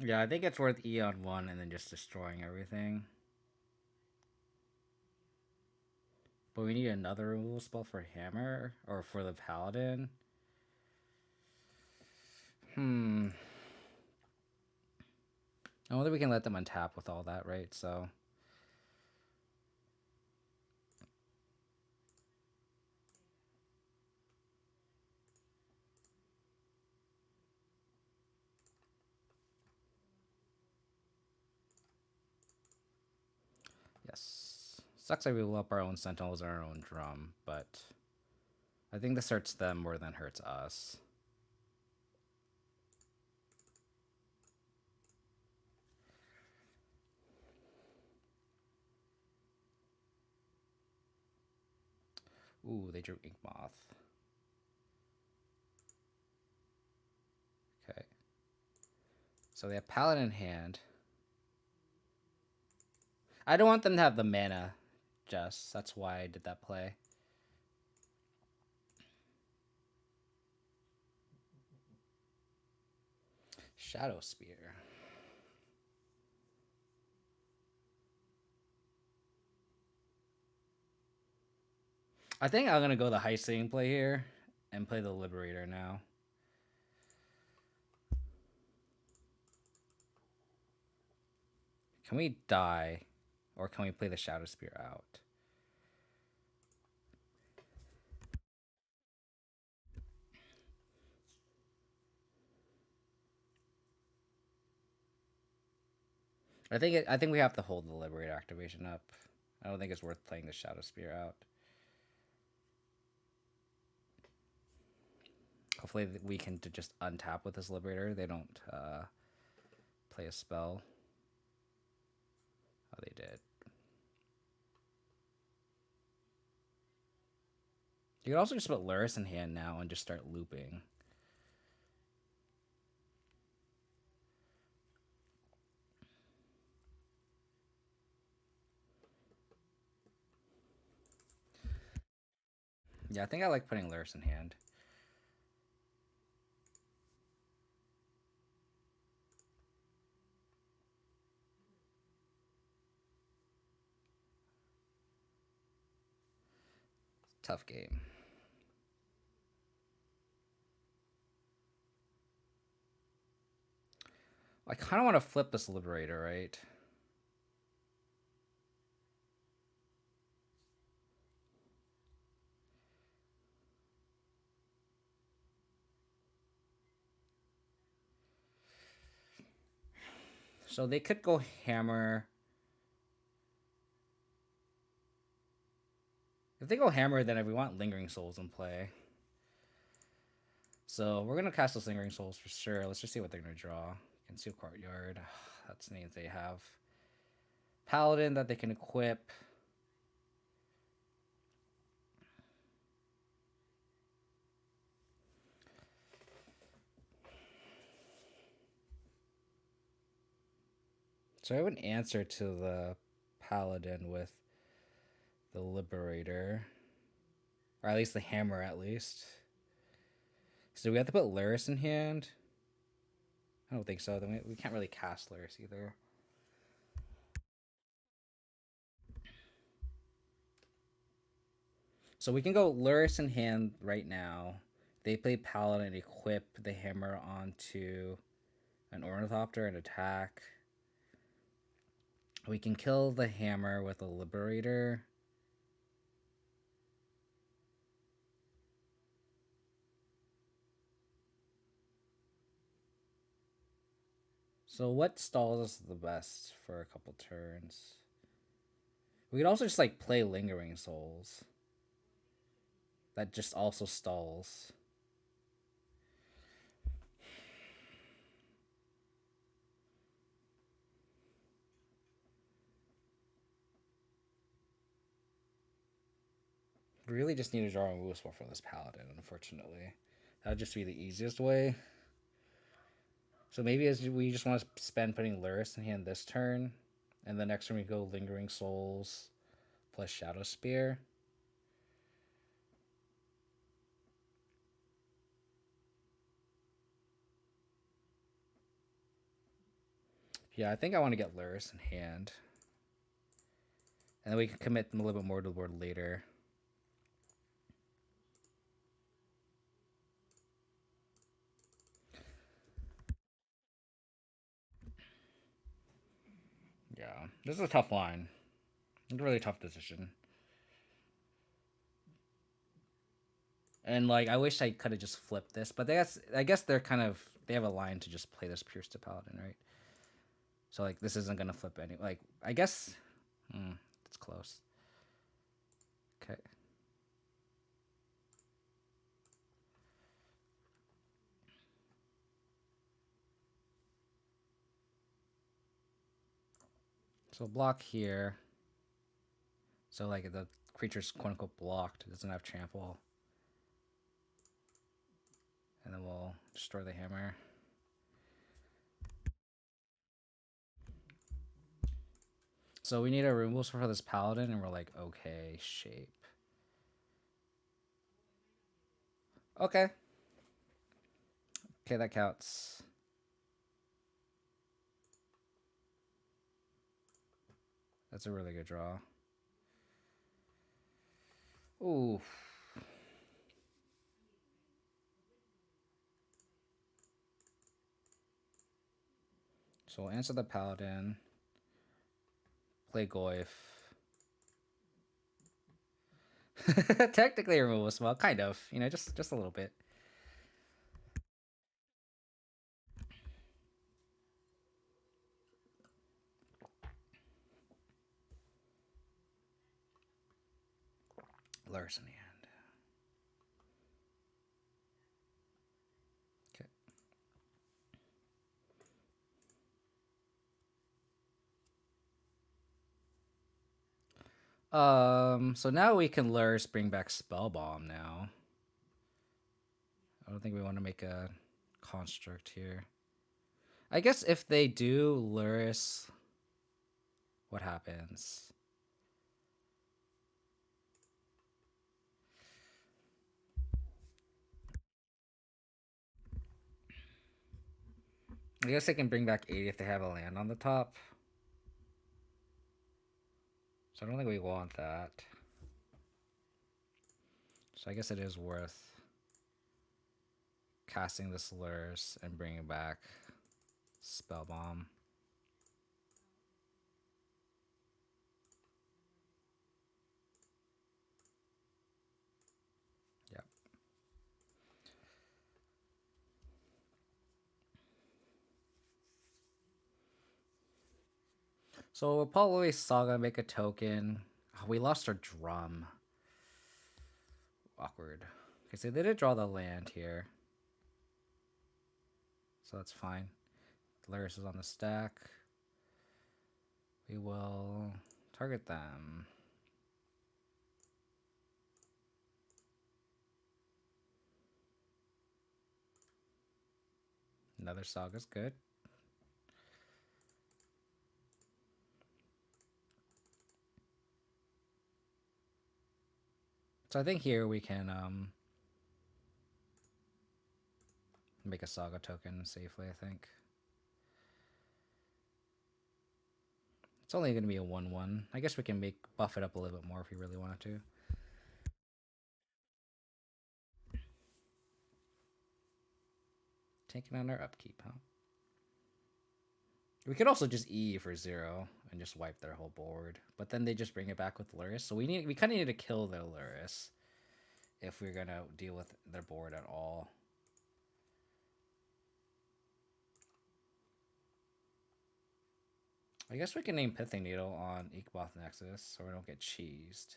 Yeah, I think it's worth E on 1 and then just destroying everything. But we need another removal spell for Hammer or for the Paladin. I wonder if we can let them untap with all that, right? So yes. Sucks that we will up our own Sentinels and our own drum, but I think this hurts them more than hurts us. Ooh, they drew Ink Moth. Okay. So they have Paladin in hand. I don't want them to have the mana, Jess. That's why I did that play. Shadow Spear. I think I'm gonna go the high singing play here and play the Liberator now. Can we die, or can we play the Shadow Spear out? I think we have to hold the Liberator activation up. I don't think it's worth playing the Shadow Spear out. Hopefully we can just untap with this Liberator. They don't play a spell. Oh, they did. You could also just put Lurrus in hand now and just start looping. Yeah, I think I like putting Lurrus in hand. Tough game. I kind of want to flip this Liberator, right? So they could go Hammer. If they go Hammer, then we want Lingering Souls in play. So we're going to cast those Lingering Souls for sure. Let's just see what they're going to draw. Conceal Courtyard. That's the names they have. Paladin that they can equip. So I would answer to the Paladin with the Liberator. Or at least the Hammer, at least. So we have to put Lurrus in hand? I don't think so. Then we can't really cast Lurrus either. So we can go Lurrus in hand right now. They play Paladin, equip the Hammer onto an Ornithopter and attack. We can kill the Hammer with a Liberator. So what stalls us the best for a couple turns? We could also just like play Lingering Souls. That just also stalls. We really just need to draw a Moose for this Paladin, unfortunately. That would just be the easiest way. So maybe as we just want to spend putting Lurrus in hand this turn, and the next turn we go Lingering Souls plus Shadow Spear. Yeah, I think I want to get Lurrus in hand. And then we can commit them a little bit more to the board later. Yeah, this is a tough line. It's a really tough decision. And like, I wish I could have just flipped this, but I guess they have a line to just play this Pierce to Paladin, right? So like, this isn't gonna flip any. Like, I guess it's close. Okay. So block here. So like the creature's quote unquote blocked. It doesn't have trample. And then we'll destroy the hammer. So we need a removal for this paladin, and we're like, okay, shape. Okay. Okay, that counts. That's a really good draw. Ooh. So we'll answer the Paladin. Play Goyf. Technically remove a spell, kind of. You know, just a little bit. Lurrus in the end. Okay. So now we can Lurrus bring back Spell Bomb now. I don't think we want to make a construct here. I guess if they do Lurrus, what happens? I guess they can bring back 80 if they have a land on the top. So I don't think we want that. So I guess it is worth casting this Lurrus and bringing back Spell Bomb. Yep. So we'll probably Saga make a token. Oh, we lost our drum. Awkward. Okay, so they did draw the land here. So that's fine. Lurrus is on the stack. We will target them. Another Saga's good. So I think here we can make a Saga token safely, I think. It's only going to be a 1/1. I guess we can buff it up a little bit more if we really wanted to. Taking on our upkeep, huh? We could also just E for 0 and just wipe their whole board. But then they just bring it back with Lurrus. So we kind of need to kill their Lurrus if we're going to deal with their board at all. I guess we can name Pithing Needle on Inkmoth Nexus so we don't get cheesed.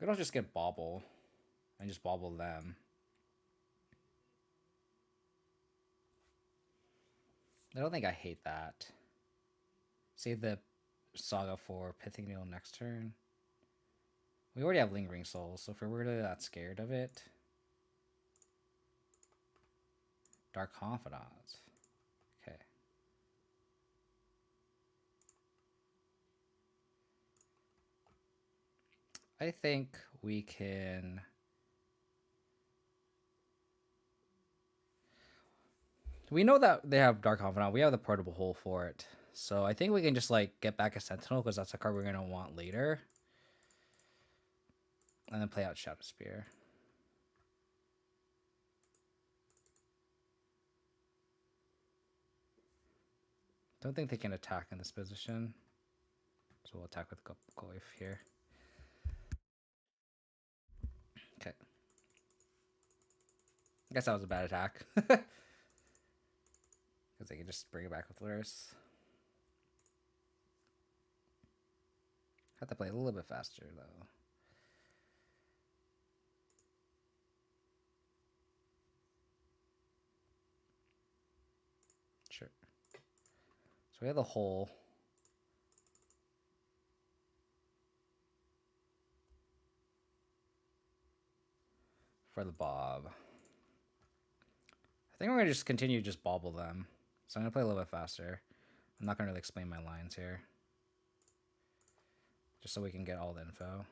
We don't just get Bauble and just Bauble them. I don't think I hate that. Save the Saga for Pithing Needle next turn. We already have Lingering Souls, so if we're really that scared of it... Dark Confidant. Okay. I think we can... We know that they have Dark Confidant. We have the Portable Hole for it. So I think we can just like get back a Sentinel because that's a card we're going to want later. And then play out Shadow Spear. Don't think they can attack in this position. So we'll attack with Goyf here. Okay. I guess that was a bad attack. Because they can just bring it back with Lurrus. Have to play a little bit faster though. Sure. So we have the hole. For the Bob. I think we're going to just continue to just bobble them. So I'm going to play a little bit faster. I'm not going to really explain my lines here. Just so we can get all the info.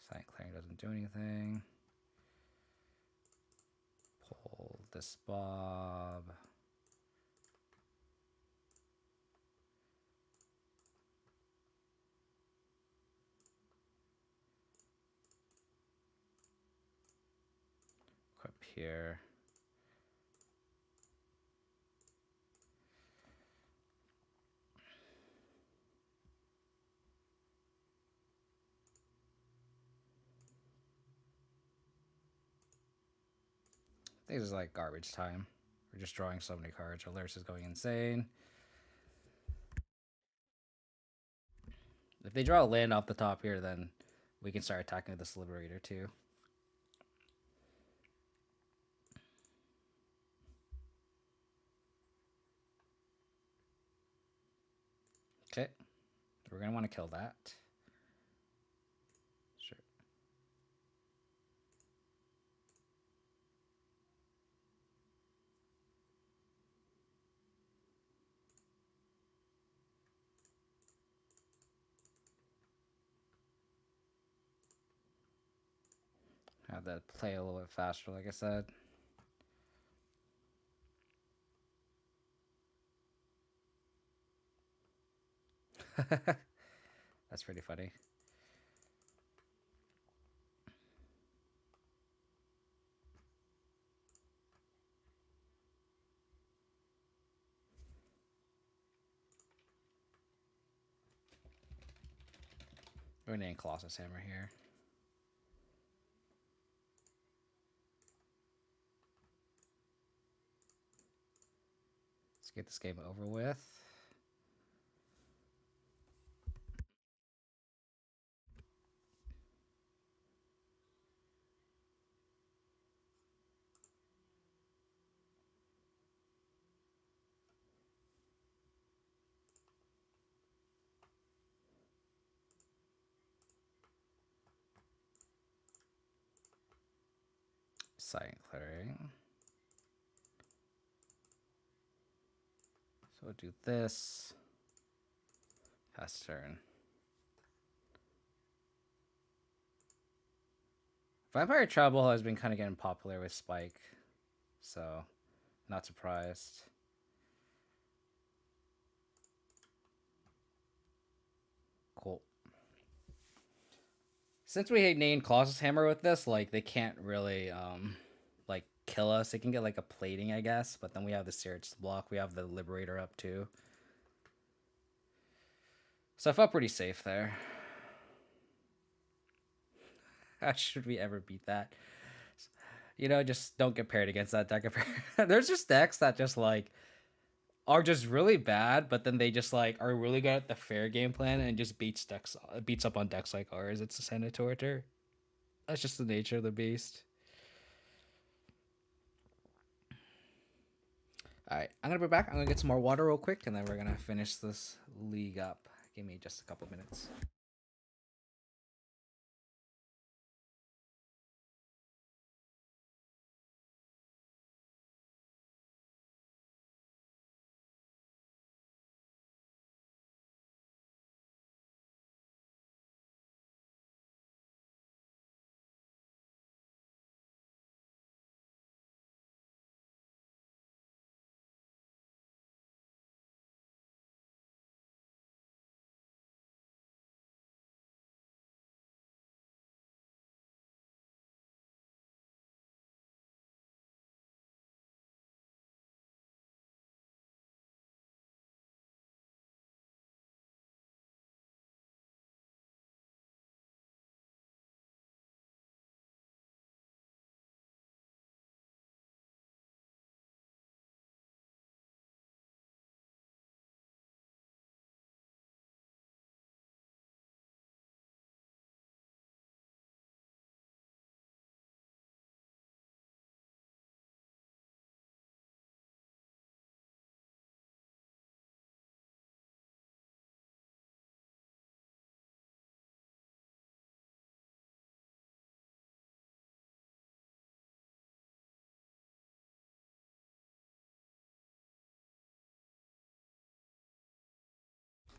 Silent Clearing doesn't do anything. Pull this Bob. here. This is like garbage time. We're just drawing so many cards. Our Lurrus is going insane. If they draw a land off the top here, then we can start attacking with this Liberator too. Okay. We're going to want to kill that. Sure. Have that play a little bit faster, like I said. That's pretty funny. We're gonna Colossus Hammer here. Let's get this game over with. Silent Clearing. So we'll do this. Pass turn. Vampire Trouble has been kind of getting popular with Spike, so not surprised. Cool. Since we named Colossus Hammer with this, like they can't really like kill us. They can get like a plating, I guess, but then we have the Search block. We have the Liberator up too. So I felt pretty safe there. How should we ever beat that? You know, just don't get paired against that deck. There's just decks that just like are just really bad, but then they just like are really good at the fair game plan and just beats up on decks like ours. It's a Senator. That's just the nature of the beast. All right, I'm gonna be back. I'm gonna get some more water real quick, and then we're gonna finish this league up. Give me just a couple minutes.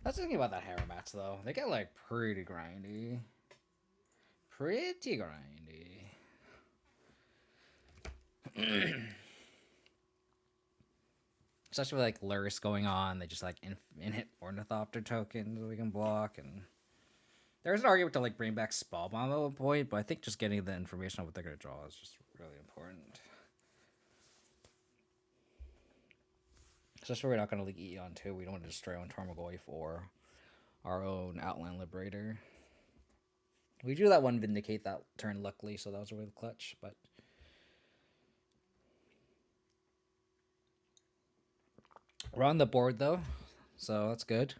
That's the thing about that hammer match, though. They get like pretty grindy. Pretty grindy. Especially with like Lurrus going on, they just like infinite Ornithopter tokens we can block, and there's an argument to like bring back Spellbomb at one point, but I think just getting the information on what they're gonna draw is just really important. Especially we're not going to leak Eon too. We don't want to destroy on Tarmogoyf or our own Outland Liberator. We drew that one Vindicate that turn luckily, so that was really clutch, but we're on the board though, so that's good.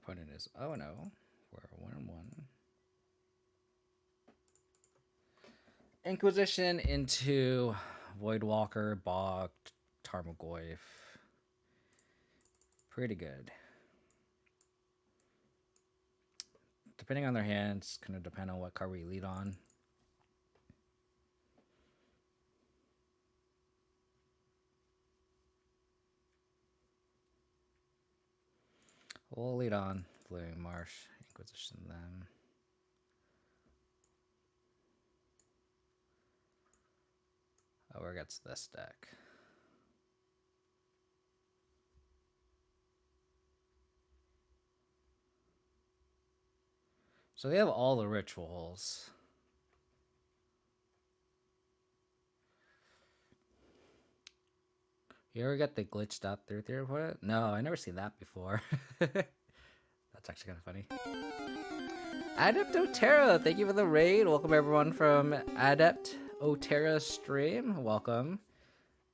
Opponent is 0-0. We're 1-1. Inquisition into Voidwalker, Bog, Tarmogoyf. Pretty good. Depending on their hands, kind of depend on what card we lead on. We'll lead on Blue Marsh, Inquisition them. Oh, where gets this deck? So they have all the rituals. You ever get the glitched up through theory? No, I never seen that before. That's actually kind of funny. Adept Otera, thank you for the raid. Welcome everyone from Adept Otera stream. Welcome.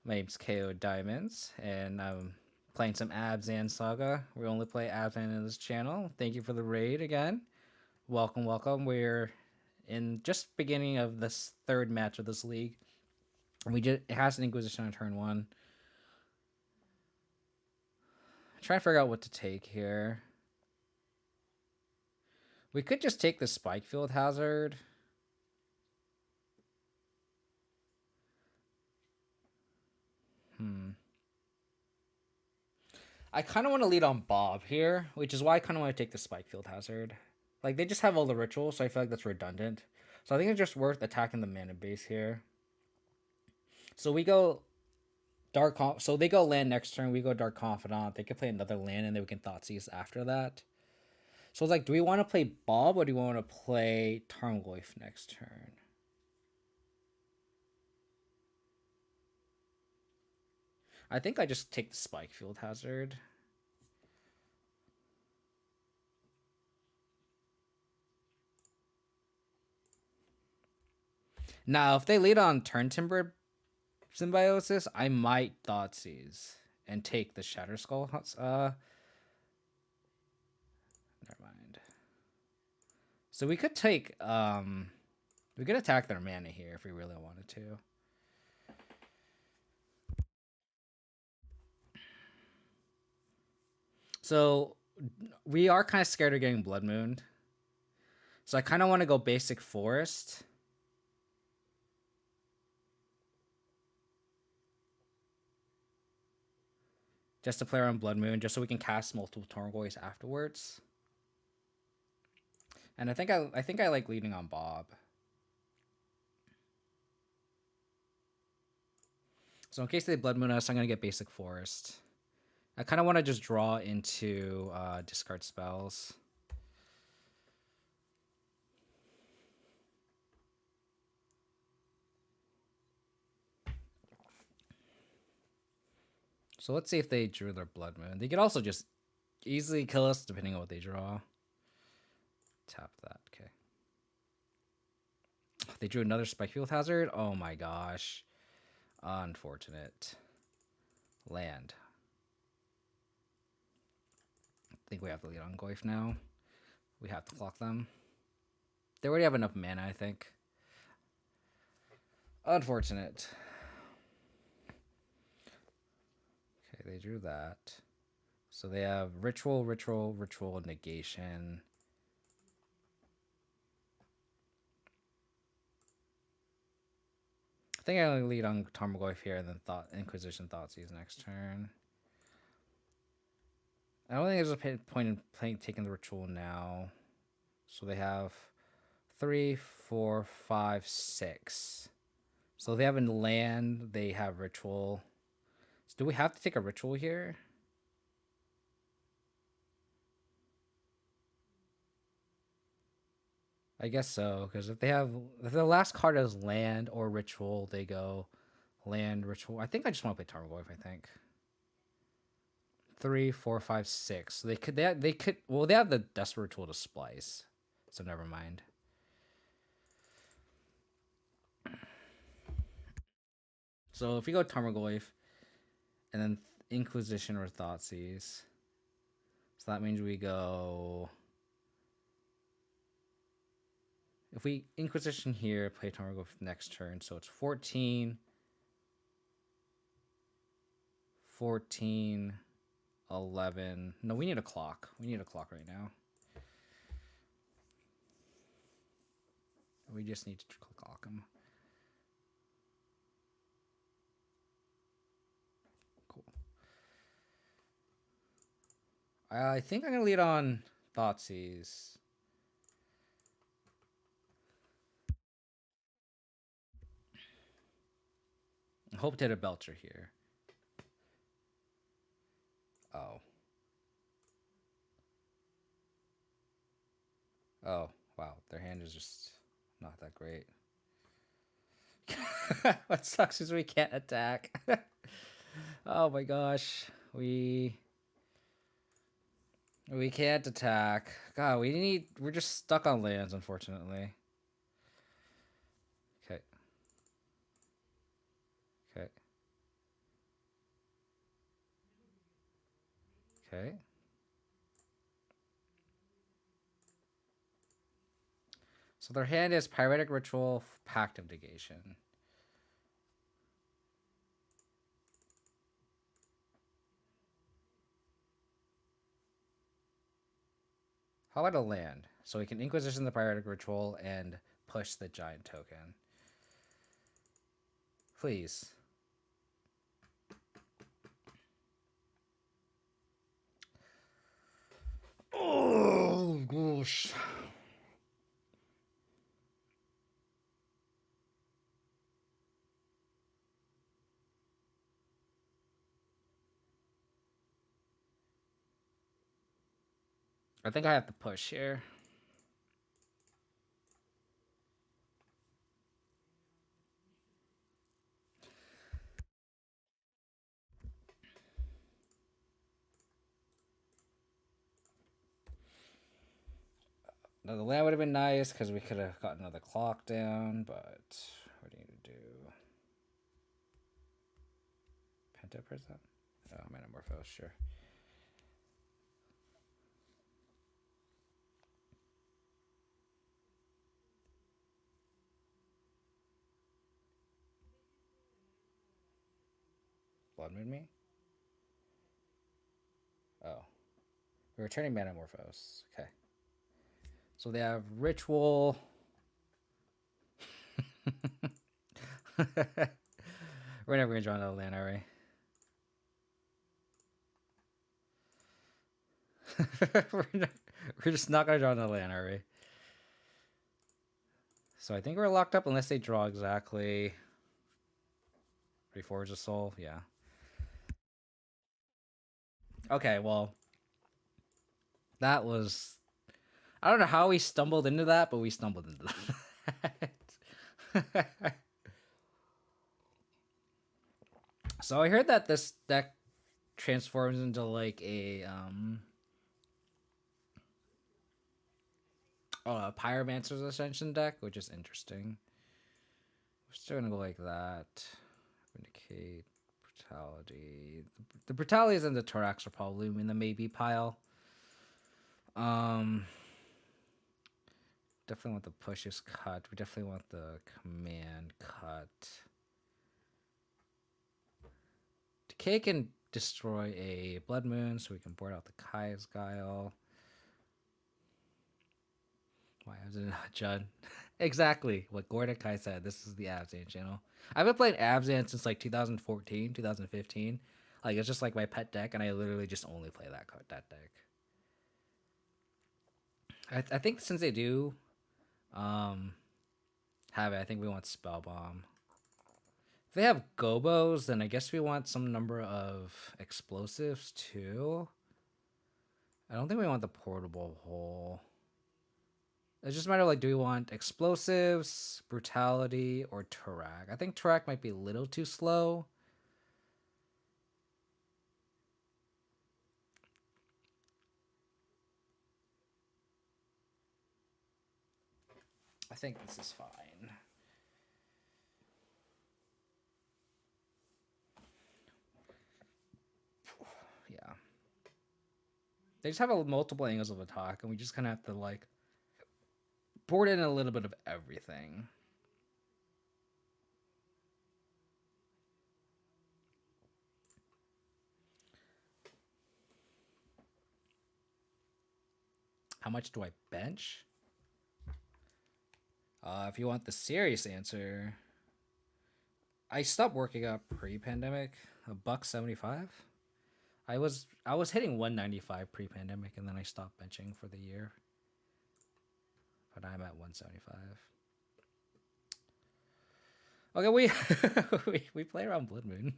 My name's KO Diamonds, and I'm playing some Abzan Saga. We only play Abzan in this channel. Thank you for the raid again. Welcome, welcome. We're in just beginning of this third match of this league. It has an Inquisition on turn 1. Trying to figure out what to take here. We could just take the Spike Field Hazard. I kind of want to lead on Bob here, which is why I kind of want to take the Spike Field Hazard. Like, they just have all the rituals, so I feel like that's redundant. So I think it's just worth attacking the mana base here. So we go so they go land next turn, we go Dark Confidant. They can play another land, and then we can Thoughtseize after that. So it's like, do we want to play Bob, or do we want to play Tarmogoyf next turn? I think I just take the Spike Field Hazard. Now, if they lead on Turn Timber Symbiosis, I might Thoughtseize and take the Shatter Skull. Never mind. So we could take we could attack their mana here if we really wanted to. So we are kind of scared of getting Blood Moon. So I kind of want to go basic Forest. Just to play around Blood Moon, just so we can cast multiple Tarmogoyfs afterwards. And I think I like leading on Bob. So in case they Blood Moon us, I'm gonna get basic Forest. I kind of want to just draw into discard spells. So let's see if they drew their Blood Moon. They could also just easily kill us depending on what they draw. Tap that, okay. They drew another Spike Field Hazard? Oh my gosh. Unfortunate. Land. I think we have to lead on Goyf now. We have to clock them. They already have enough mana, I think. Unfortunate. Okay, they drew that. So they have Ritual, Ritual, Ritual, Negation. I think I'll lead on Tarmogoyf here and then Inquisition Thoughtseize next turn. I don't think there's a point in taking the Ritual now. So they have 3, 4, 5, 6. So if they have a land, they have Ritual. So do we have to take a Ritual here? I guess so, because if the last card is land or ritual, they go land ritual. I think I just want to play Tarmogoyf. I think 3, 4, 5, 6. So they could well they have the desperate tool to splice, so never mind. So if we go Tarmogoyf and then Inquisition or Thoughtseize, so that means we go. If we Inquisition here, play Tarmogoyf next turn, so it's 14, 14, 11. No, we need a clock. We need a clock right now. We just need to clock them. Cool. I think I'm going to lead on Thoughtseize. I hope to hit a Belcher here. Oh. Oh, wow. Their hand is just not that great. What sucks is we can't attack. Oh my gosh. We can't attack. God, we're just stuck on lands, unfortunately. Okay. Okay. Okay. So their hand is Pyretic Ritual, Pact of Negation. How about a land? So we can Inquisition the Pyretic Ritual and push the giant token. Please. Oh, gosh. I think I have to push here. Now, the land would have been nice because we could have gotten another clock down, but what do you need to do? Penta Prison? Oh, Metamorphose, sure. Blood Moon me? Oh. We're returning Metamorphose. Okay. So they have Ritual. We're never going to draw another land, are we? We're just not going to draw another land, are we? So I think we're locked up unless they draw exactly. Reforge a Soul, yeah. Okay, well. That was. I don't know how we stumbled into that, but we stumbled into that. So I heard that this deck transforms into like a Pyromancer's Ascension deck, which is interesting. We're still gonna go like that. Vindicate, Brutality. The Brutalities and the Thorax are probably in the maybe pile. Definitely want the pushes cut. We definitely want the command cut. Decay can destroy a Blood Moon, so we can board out the Kai's Guile. Why is it not Judd? Exactly what Gordon Kai said. This is the Abzan channel. I've been playing Abzan since like 2014, 2015. Like it's just like my pet deck, and I literally just only play that deck. I think since they do have it, I think we want Spell Bomb. If they have Gobos, then I guess we want some number of explosives too. I don't think we want the portable hole. It's just a matter of like, do we want explosives, brutality, or Turak? I think Turak might be a little too slow. I think this is fine. Yeah. They just have multiple angles of attack, and we just kind of have to like pour in a little bit of everything. How much do I bench? If you want the serious answer, I stopped working out pre-pandemic. $175. I was hitting 195 pre-pandemic, and then I stopped benching for the year. But I'm at 175. Okay, we play around Blood Moon.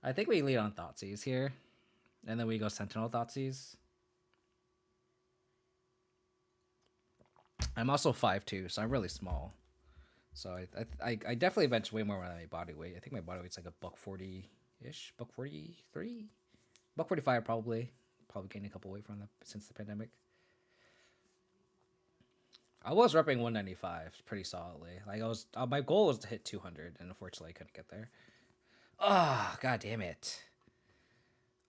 I think we lead on Thoughtseize here, and then we go Sentinel Thoughtseize. I'm also 5'2", so I'm really small. So I definitely bench way more than my body weight. I think my body weight's like a $140-ish, $143, $145 probably. Probably gained a couple weight from since the pandemic. I was repping 195 pretty solidly. Like my goal was to hit 200, and unfortunately I couldn't get there. Oh, god damn it.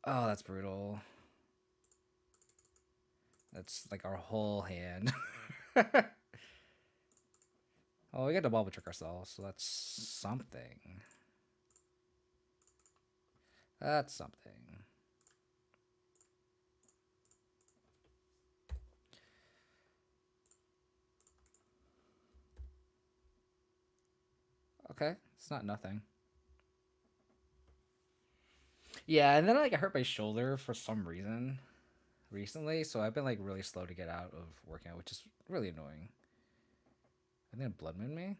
Oh, that's brutal. That's like our whole hand. Oh, we got to bubble trick ourselves, so that's something. That's something. Okay, it's not nothing. Yeah, and then like I hurt my shoulder for some reason recently, so I've been like really slow to get out of working out, which is really annoying. I think Blood Moon me.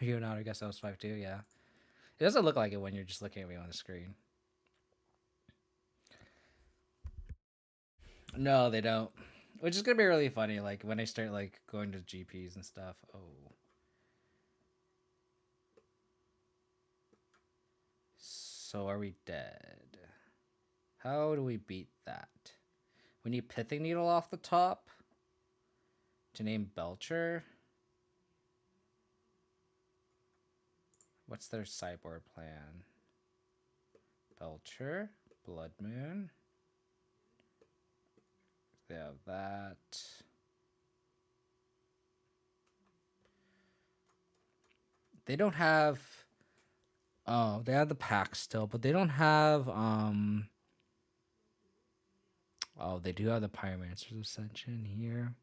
You know, I guess I was 5'2". Yeah, it doesn't look like it when you're just looking at me on the screen. No, they don't. Which is gonna be really funny, like when I start like going to GPs and stuff. Oh, so are we dead? How do we beat that? We need Pithing Needle off the top to name Belcher. What's their sideboard plan? Belcher, Blood Moon. They have that. They don't have. Oh, they have the pack still, but they don't have. Oh, they do have the Pyromancer's Ascension here.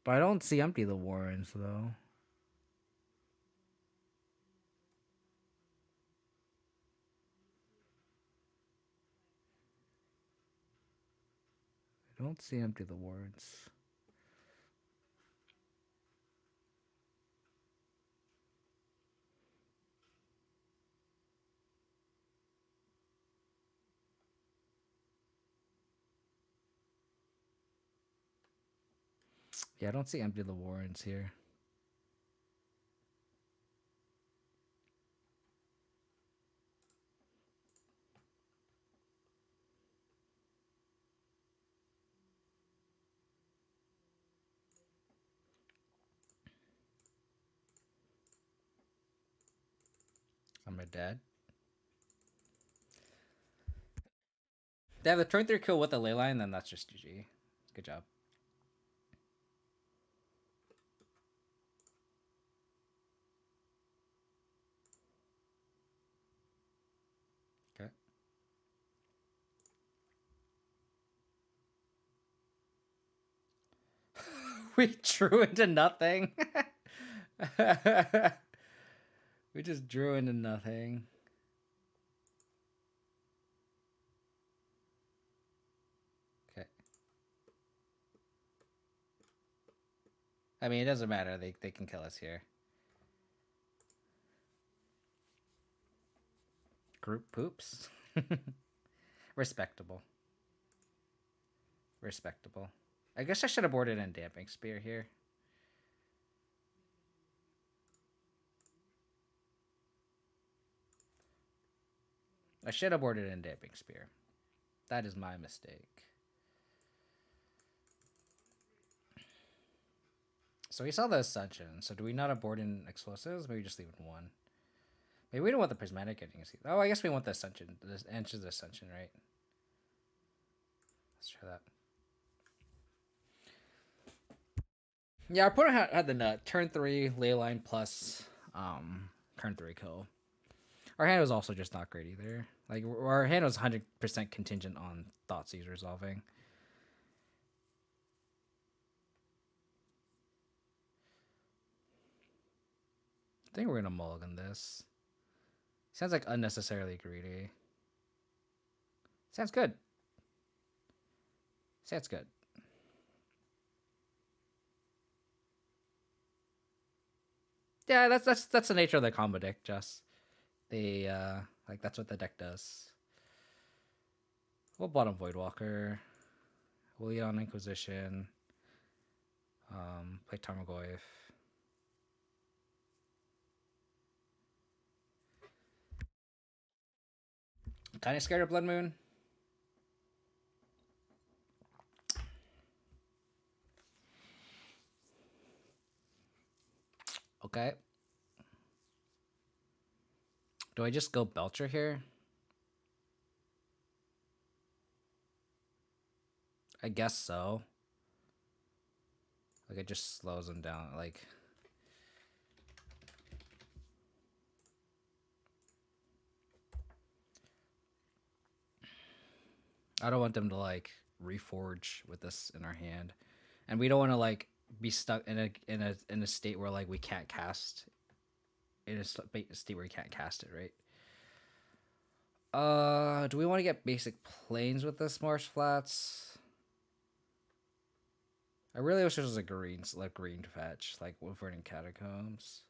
But I don't see Empty the Warrens, though. I don't see Empty the Warrens. Yeah, I don't see Empty the Warrens here. Am I dead? They have the turn 3 kill with the ley line, then that's just GG. Good job. Okay. We drew into nothing. We just drew into nothing. Okay. I mean, it doesn't matter. They can kill us here. Group poops. Respectable. Respectable. I guess I should have boarded in Damping Spear here. I should have boarded in Damping Spear. That is my mistake. So we saw the Ascension. So do we not abort in explosives? Maybe just leave it one. Maybe we don't want the Prismatic getting. Oh, I guess we want the Ascension. The answer the Ascension, right? Let's try that. Yeah, our opponent had the nut. Turn 3, Leyline plus turn 3 kill. Our hand was also just not great either. Like, our hand was 100% contingent on Thoughtseize resolving. I think we're going to mulligan this. Sounds like unnecessarily greedy. Sounds good. Sounds good. Yeah, that's the nature of the combo deck, Jess. They like that's what the deck does. We'll bottom Voidwalker. We'll lead on Inquisition. Play Tarmogoyf. Kind of scared of Blood Moon. Okay. Do I just go Belcher here? I guess so. Like, it just slows him down. Like, I don't want them to, like, reforge with this in our hand. And we don't want to, like, be stuck in a state where, like, we can't cast. In a state where we can't cast it, right? Do we want to get basic planes with this Marsh Flats? I really wish it was a green fetch, like Wyvern Catacombs.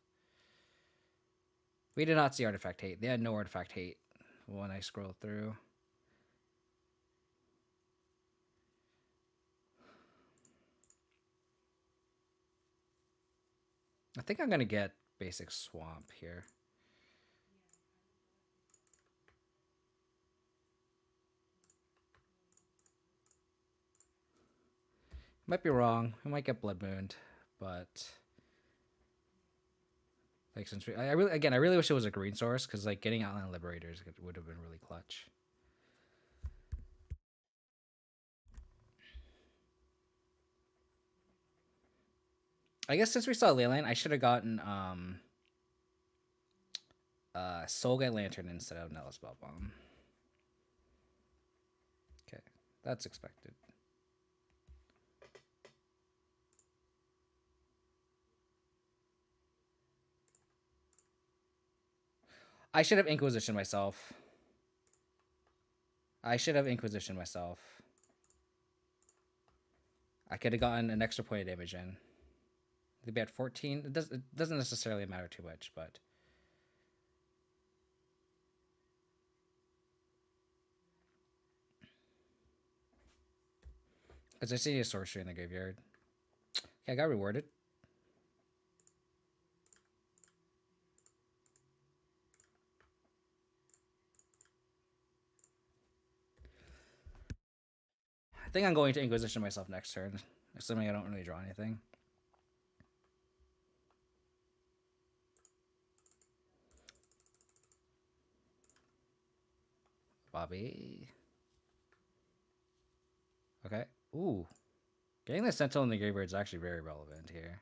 We did not see Artifact Hate. They had no Artifact Hate when I scrolled through. I think I'm going to get basic Swamp here. Might be wrong. We might get Blood Mooned, but like since I really wish it was a green source because like getting Outland Liberators would have been really clutch. I guess since we saw Leyline, I should have gotten Soulgate Lantern instead of Nellis Spell Bomb. Okay, that's expected. I should have Inquisition myself. I could have gotten an extra point of damage in. They'd be at 14. It doesn't necessarily matter too much, but because I see a sorcery in the graveyard. Okay, I got rewarded. I think I'm going to Inquisition myself next turn, assuming I don't really draw anything. Bobby. Okay. Ooh. Getting the Sentinel in the graveyard is actually very relevant here.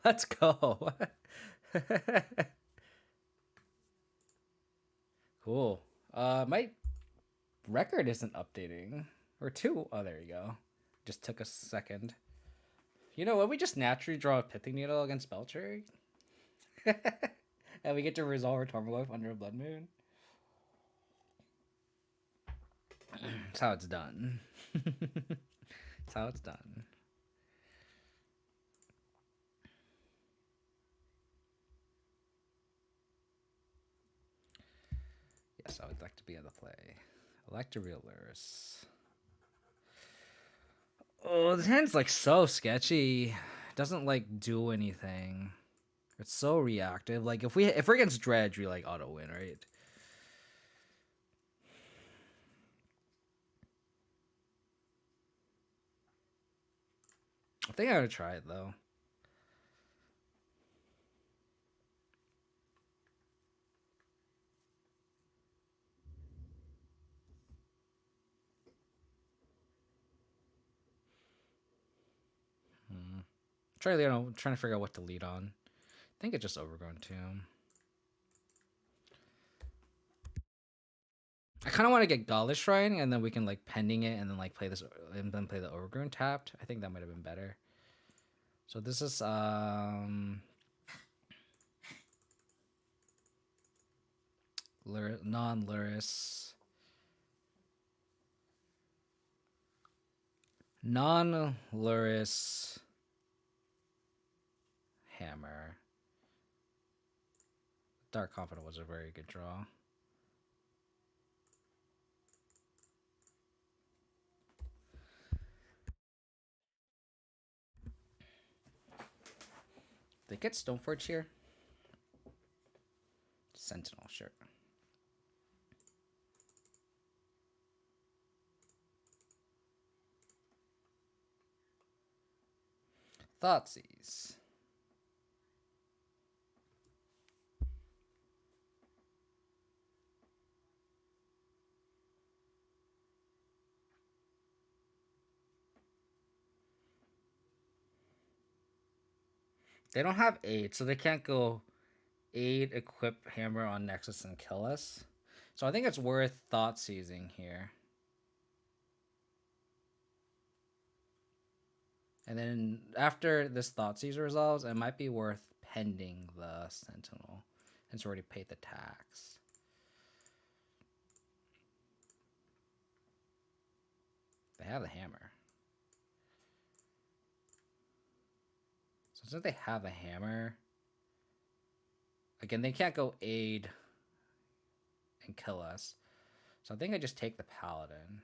Let's go. Cool. My record isn't updating. Or two. Oh, there you go. Just took a second. You know what? We just naturally draw a Pithing Needle against Belcher. And we get to resolve our Tormagloif under a Blood Moon. That's how it's done. That's how it's done. Yes, I would like to be in the play. I like to real Lurrus. Oh, this hand's like so sketchy. It doesn't like do anything. It's so reactive. Like if we're against Dredge, we like auto win, right? I think I gotta try it though. Trying to figure out what to lead on. I think it's just Overgrown Tomb. I kind of want to get Gaulish Shrine, and then we can like pending it, and then like play this, and then play the Overgrown tapped. I think that might have been better. So this is Non-Lurrus. Non-Lurrus Hammer. Dark Confidant was a very good draw. They get Stoneforge here. Sentinel, sure. Thoughtseize. They don't have aid, so they can't go aid, equip hammer on Nexus and kill us. So I think it's worth thought seizing here. And then after this thought seize resolves, it might be worth pending the Sentinel, since we already paid the tax. They have the hammer. So since they have a hammer, again, they can't go aid and kill us. So I think I just take the Paladin.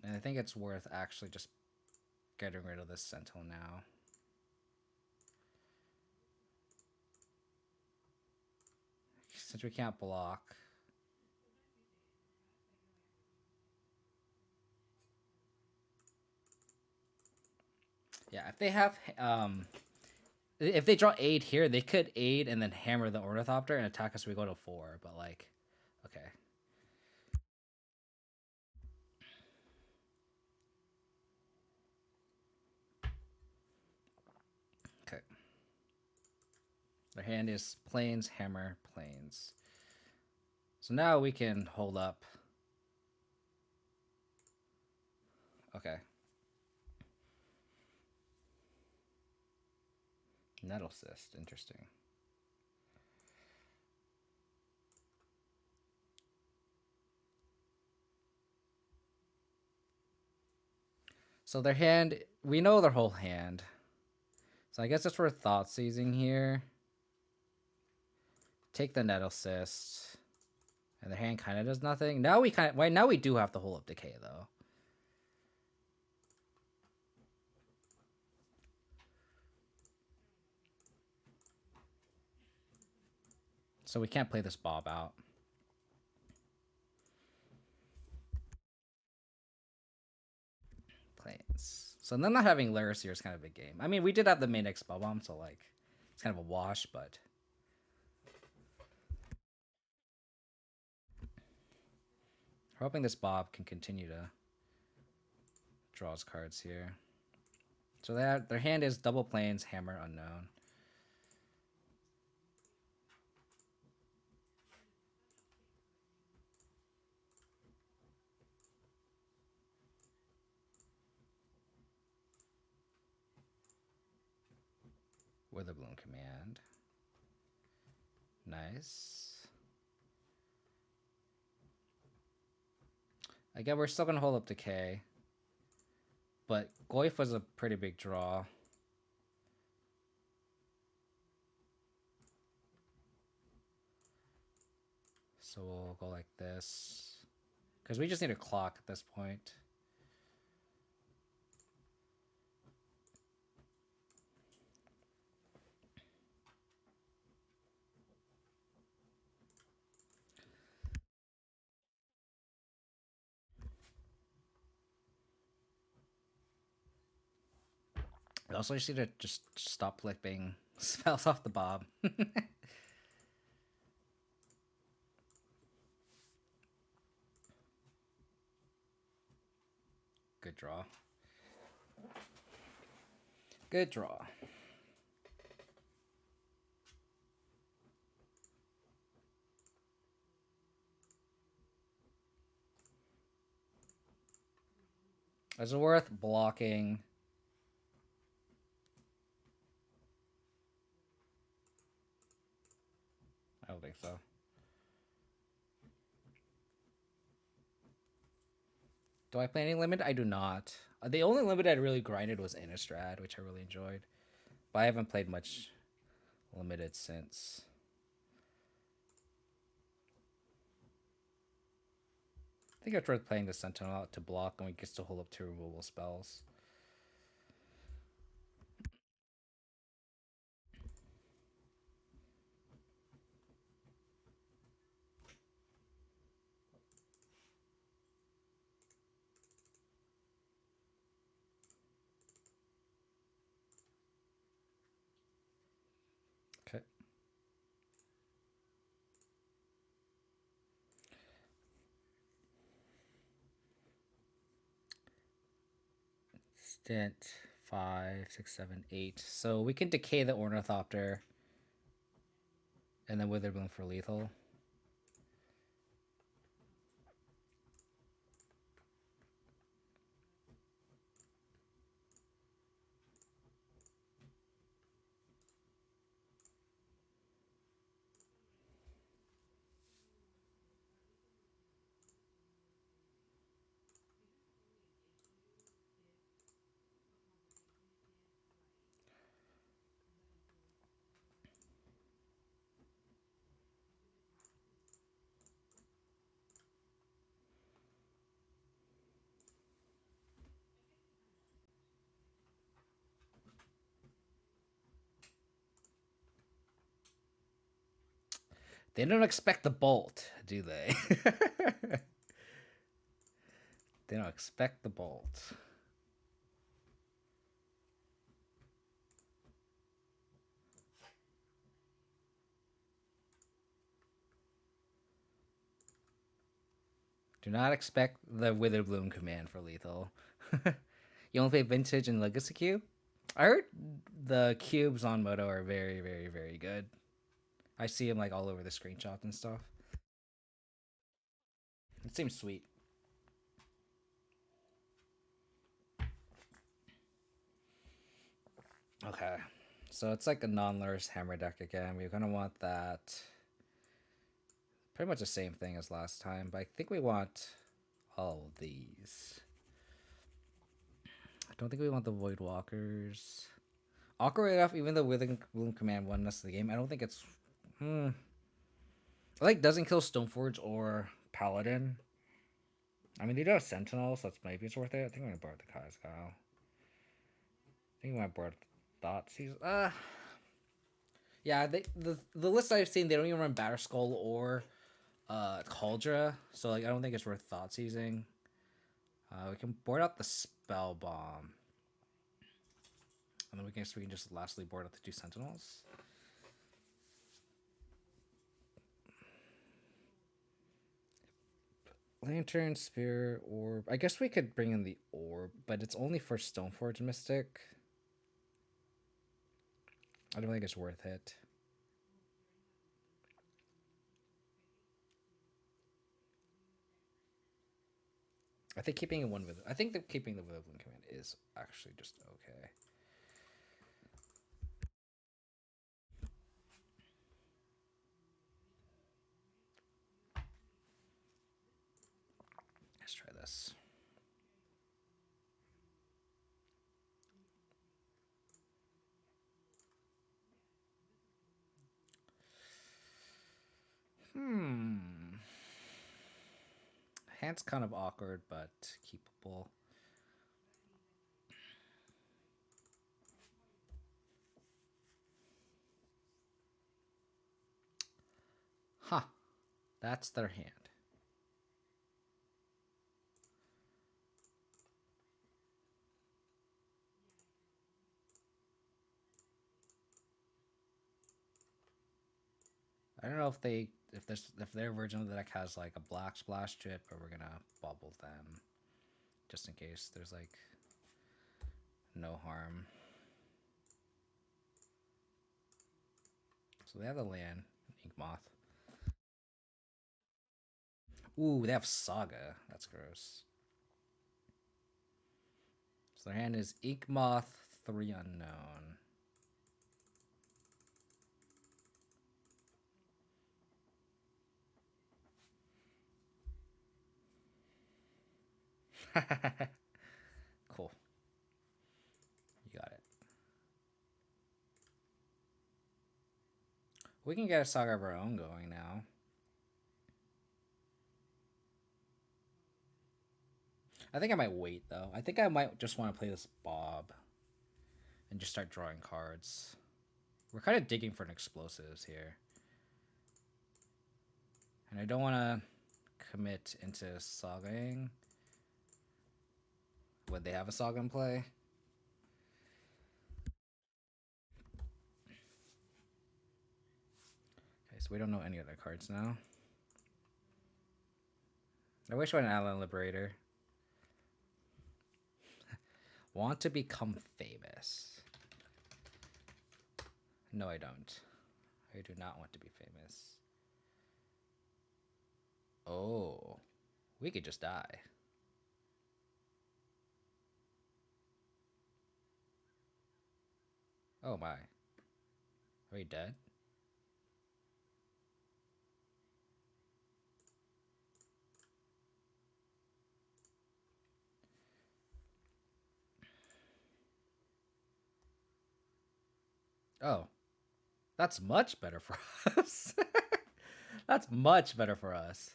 And I think it's worth actually just getting rid of this Sentinel now. Since we can't block. Yeah, if they have if they draw aid here, they could aid and then hammer the Ornithopter and attack us. We go to 4, but like, okay. Okay. Their hand is plains, hammer, plains. So now we can hold up. Okay. Nettle Cyst, interesting. So their hand, we know their whole hand. So I guess it's worth thought seizing here. Take the Nettle Cyst. And their hand kind of does nothing. Now we now we do have to hold up Decay though. So we can't play this Bob out. Plains. So them not having Lurrus here is kind of a big game. I mean, we did have the main X Bomb, so like it's kind of a wash, but we're hoping this Bob can continue to draw his cards here. So their hand is double plains, hammer, unknown. Witherbloom command. Nice. Again, we're still gonna hold up Decay. But Goyf was a pretty big draw. So we'll go like this. Because we just need a clock at this point. I also just need to just stop flipping spells off the Bob. Good draw. Good draw. Is it worth blocking? I don't think so. Do I play any limit? I do not. The only limit I really grinded was Innistrad, which I really enjoyed. But I haven't played much limited since. I think it's worth playing the Sentinel out to block, and we can still hold up 2 removable spells. Okay. Stint 5, 6, 7, 8. So we can decay the Ornithopter and then Witherbloom for lethal. They don't expect the bolt, do they? They don't expect the bolt. Do not expect the Witherbloom command for lethal. You only play Vintage and Legacy Cube? I heard the cubes on Moto are very, very, very good. I see them like all over the screenshots and stuff. It seems sweet. Okay. So it's like a non-Lurrus hammer deck again. We're going to want that. Pretty much the same thing as last time, but I think we want all of these. I don't think we want the Void Walkers. Awkward enough, even though Witherbloom command won us the game, I don't think it's... I like doesn't kill Stoneforge or Paladin. I mean, they do have Sentinel, so maybe it's worth it. I think I'm going to borrow the Kai's Kyle. I think I'm going to borrow Thoughtseize. Yeah, the list I've seen, they don't even run Batterskull or Cauldra, so like I don't think it's worth Thoughtseizing. We can board out the Spell Bomb, and then we can just lastly board out the 2 Sentinels. Lantern, Spear, Orb. I guess we could bring in the Orb, but it's only for Stoneforge Mystic. I don't think it's worth it. I think keeping one with keeping the Witherbloom command is actually just okay. Let's try this. Hand's kind of awkward, but keepable. Huh. That's their hand. I don't know if their version of the deck has like a black splash chip, but we're gonna bubble them just in case there's like no harm. So they have the land, Ink Moth. Ooh, they have Saga. That's gross. So their hand is Ink Moth, 3 unknown. Cool. You got it. We can get a Saga of our own going now. I think I might wait though. I think I might just want to play this Bob and just start drawing cards. We're kind of digging for an explosives here. And I don't want to commit into Sagaing when they have a Saga in play. Okay, so we don't know any other cards now. I wish I had an Allen Liberator. Want to become famous. No, I don't. I do not want to be famous. Oh, we could just die. Oh my. Are we dead? Oh, that's much better for us. That's much better for us.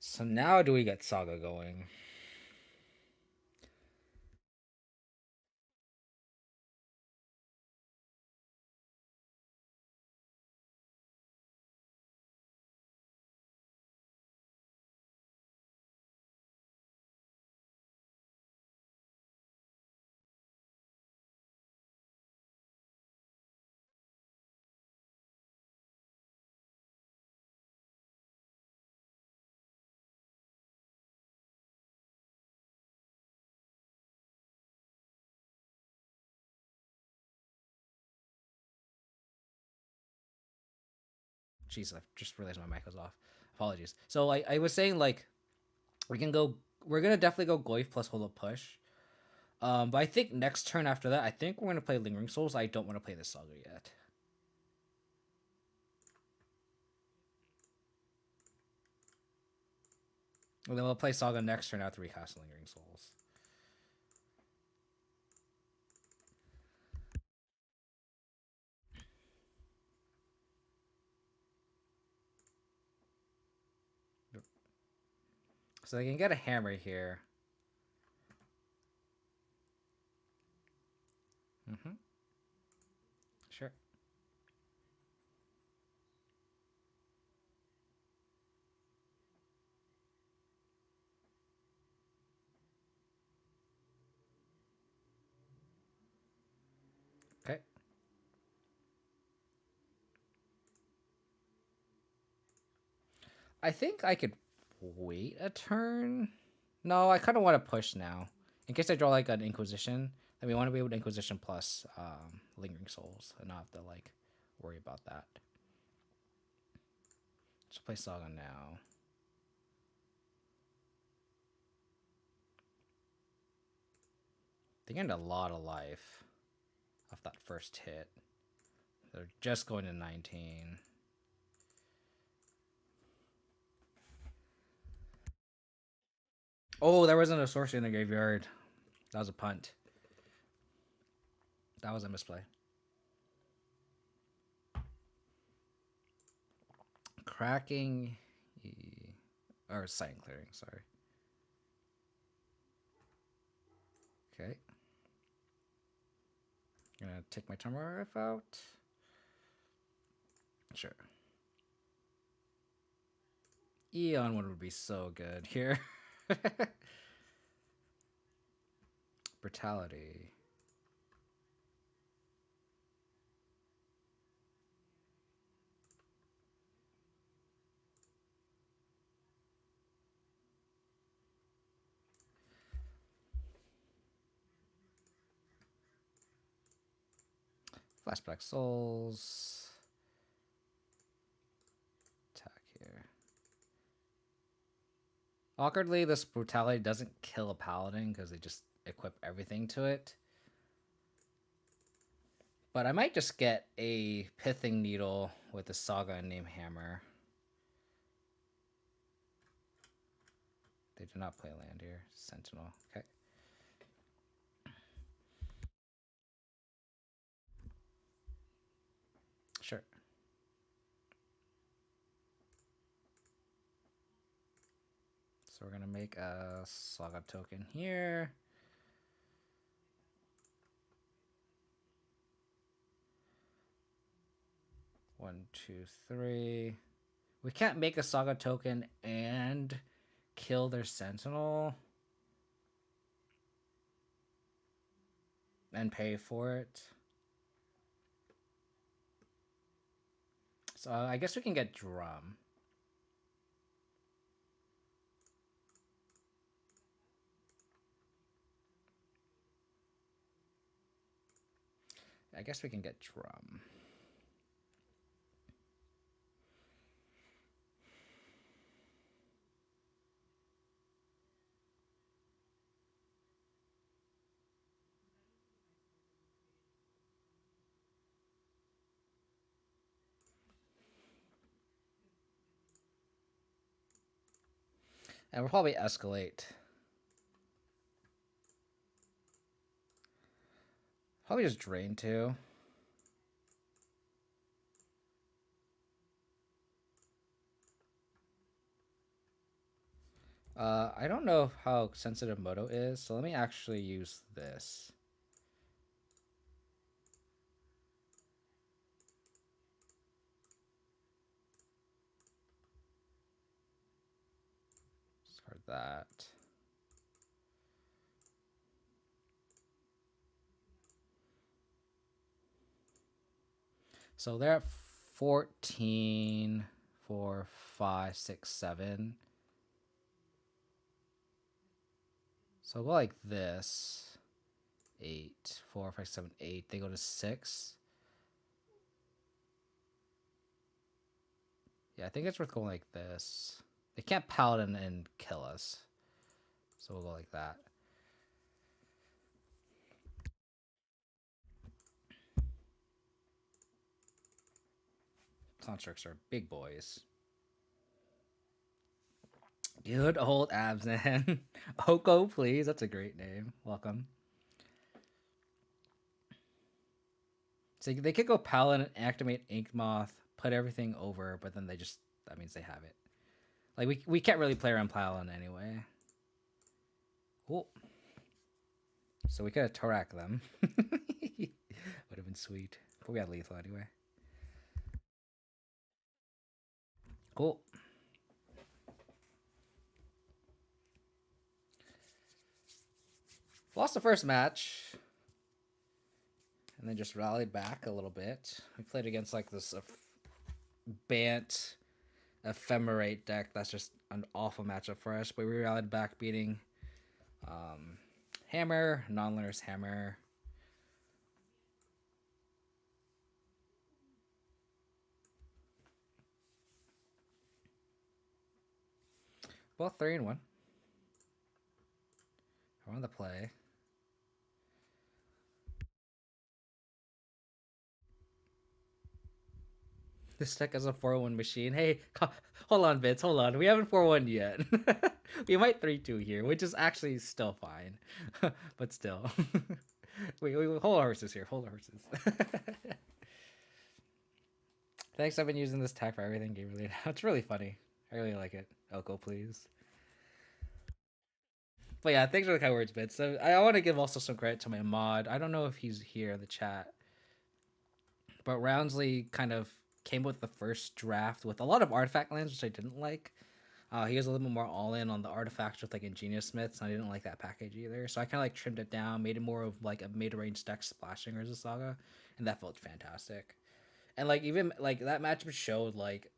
So now do we get Saga going? Jeez, I just realized my mic was off. Apologies. So I was saying like we can go. We're gonna definitely go Goif plus hold up push. But I think next turn after that, I think we're gonna play Lingering Souls. I don't want to play this Saga yet. And then we'll play Saga next turn after we cast Lingering Souls. So I can get a hammer here. Mm-hmm. Sure. Okay. I think I could wait a turn. No, I kind of want to push now. In case I draw like an Inquisition, then we want to be able to Inquisition plus Lingering Souls and not have to like worry about that. Let's play Saga now. They gained a lot of life off that first hit. They're just going to 19. Oh, there wasn't a sorcery in the graveyard. That was a punt. That was a misplay. cracking, or sign clearing, sorry. Okay. I'm gonna take my Tomorrow out. Sure. Eon one would be so good here. Brutality. Flashback Souls. Attack here. Awkwardly, this Brutality doesn't kill a Paladin because they just equip everything to it. But I might just get a Pithing Needle with a Saga and Name Hammer. They do not play land here. Sentinel. Okay. Sure. So we're going to make a Saga token here. One, two, three. We can't make a Saga token and kill their Sentinel and pay for it. So I guess we can get Drum. I guess we can get Drum. And we'll probably escalate. Probably just Drain too. I don't know how sensitive Moto is, so let me actually use this. Discard that. So they're at 14, 4, 5, 6, 7. So I'll go like this. 8, 4, 5, 7, 8. They go to 6. Yeah, I think it's worth going like this. They can't Paladin and kill us. So we'll go like that. Constructs are big boys. Good old Abzan. Oko, please. That's a great name. Welcome. So they could go Paladin, activate Ink Moth, put everything over, but then they just, that means they have it. Like, we can't really play around Paladin anyway. Cool. So we could have Torak them. Would have been sweet. But we had lethal anyway. Cool. Lost the first match. And then just rallied back a little bit. We played against like this Bant Ephemerate deck. That's just an awful matchup for us. But we rallied back, beating Hammer, Non-Lurrus Hammer. Both 3-1. I want to play. This deck is a 4-1 machine. Hey, hold on, Vince. Hold on. We haven't 4-1 yet. We might 3-2 here, which is actually still fine. But still. Wait, hold our horses here. Hold our horses. Thanks, I've been using this tag for everything game related. It's really funny. I really like it. Oko, please. But yeah, thanks for the kind words, bits. So I want to give also some credit to my mod. I don't know if he's here in the chat, but Roundsley kind of came with the first draft with a lot of artifact lands, which I didn't like. He was a little bit more all in on the artifacts with like Ingenious Smiths, and I didn't like that package either. So I kind of like trimmed it down, made it more of like a mid range deck splashing Urza Saga, and that felt fantastic. And like even like that matchup showed like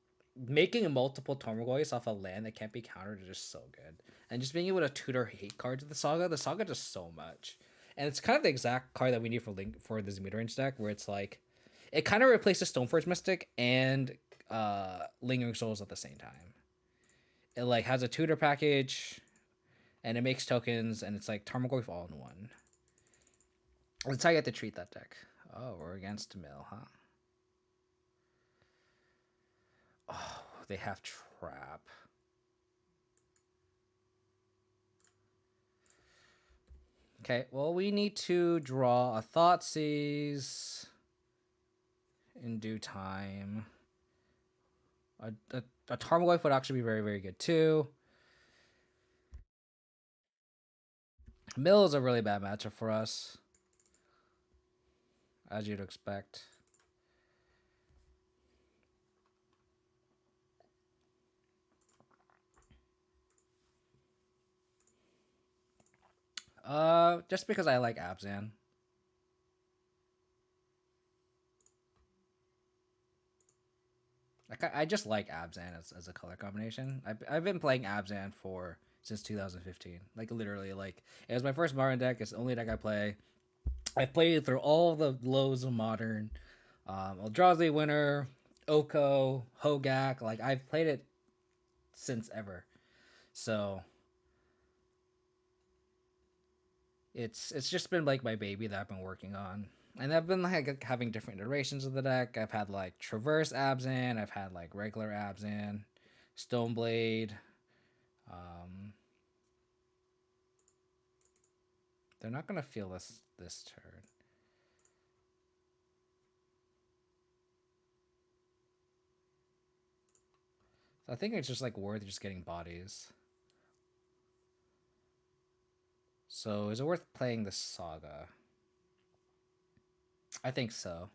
making multiple Tormagoys off a land that can't be countered is just so good. And just being able to tutor hate cards of the Saga does so much. And it's kind of the exact card that we need for Link for this mid range deck, where it's like it kind of replaces Stoneforge Mystic and Lingering Souls at the same time. It like has a tutor package, and it makes tokens, and it's like Tarmogoyf all in one. That's how you have to treat that deck. Oh, we're against Mill, huh? Oh, they have Trap. Okay, well, we need to draw a Thoughtseize in due time. A Tarmogoyf would actually be very, very good too. Mill is a really bad matchup for us, as you'd expect. Just because I like Abzan. I just like Abzan as a color combination. I've been playing Abzan for since 2015. Like literally, like it was my first modern deck. It's the only deck I play. I've played it through all the lows of modern. Eldrazi Winter, Oko, Hogak. Like I've played it since ever. So it's just been like my baby that I've been working on. And I've been like having different iterations of the deck. I've had like Traverse Abzan, I've had like regular Abzan, Stoneblade. Um, they're not gonna feel this turn. So I think it's just like worth just getting bodies. So is it worth playing the Saga? I think so.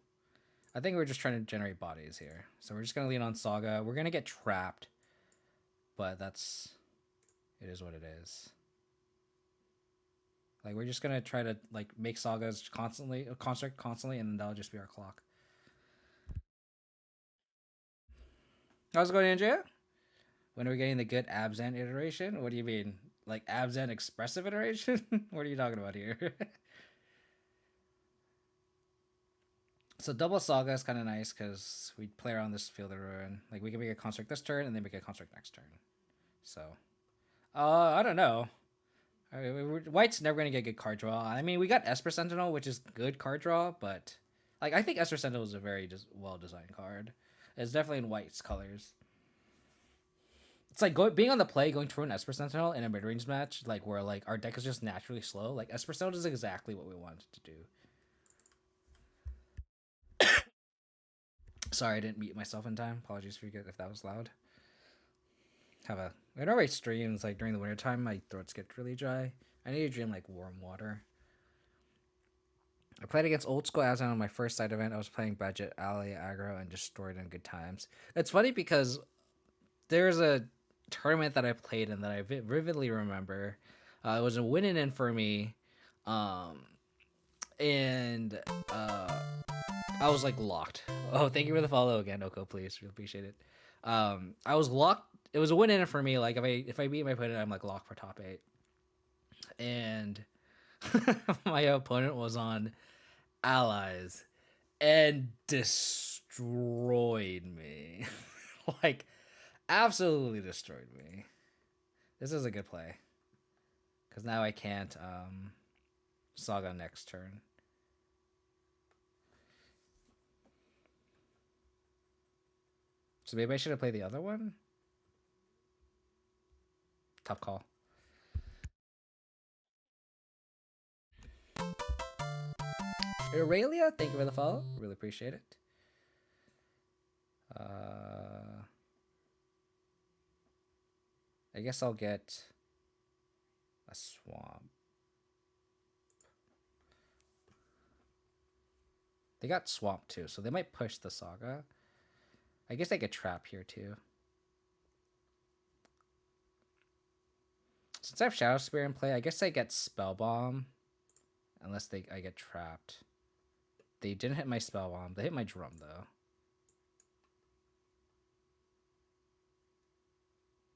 I think we're just trying to generate bodies here. So we're just gonna lean on Saga. We're gonna get trapped, but that's it is what it is. Like we're just gonna try to like make sagas constantly, construct constantly, and then that'll just be our clock. How's it going, Andrea? When are we getting the good Abzan iteration? What do you mean? Like Abzan expressive iteration? What are you talking about here? So double saga is kind of nice because we play around this field of ruin. Like we can make a construct this turn and then make a construct next turn. So, I don't know. White's never gonna get good card draw. I mean, we got Esper Sentinel, which is good card draw, but like I think Esper Sentinel is a very well designed card. It's definitely in White's colors. It's like being on the play, going through an Esper Sentinel in a mid range match, like where like our deck is just naturally slow. Like Esper Sentinel is exactly what we wanted to do. Sorry, I didn't mute myself in time. Apologies for you if that was loud. Whenever I stream, it's like during the wintertime, my throats get really dry. I need to drink like warm water. I played against Old School Azan on my first side event. I was playing budget ally aggro and destroyed in good times. It's funny because there's a tournament that I played in that I vividly remember. It was a winning in for me, um, and I was like locked. Oh, thank you for the follow again, Oko. Please, really appreciate it. I was locked. It was a win in for me. Like if I beat my opponent, I'm like locked for top 8, and my opponent was on allies and destroyed me. Like absolutely destroyed me. This is a good play because now I can't saga next turn. So maybe I should have played the other one. Tough call. Aurelia, thank you for the follow. Really appreciate it. I guess I'll get a swamp. They got swamp too, so they might push the Saga. I guess I could trap here too. Since I have Shadow Spear in play, I guess I get Spell Bomb. Unless I get trapped. They didn't hit my Spell Bomb. They hit my drum though.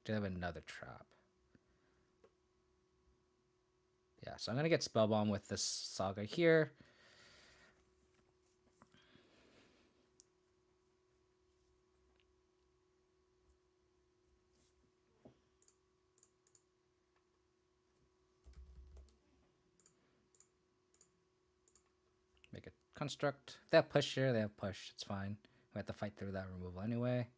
Do have another trap? Yeah, so I'm gonna get Spell Bomb with this Saga here. Make a construct. If they have push here, they have push. It's fine. We have to fight through that removal anyway.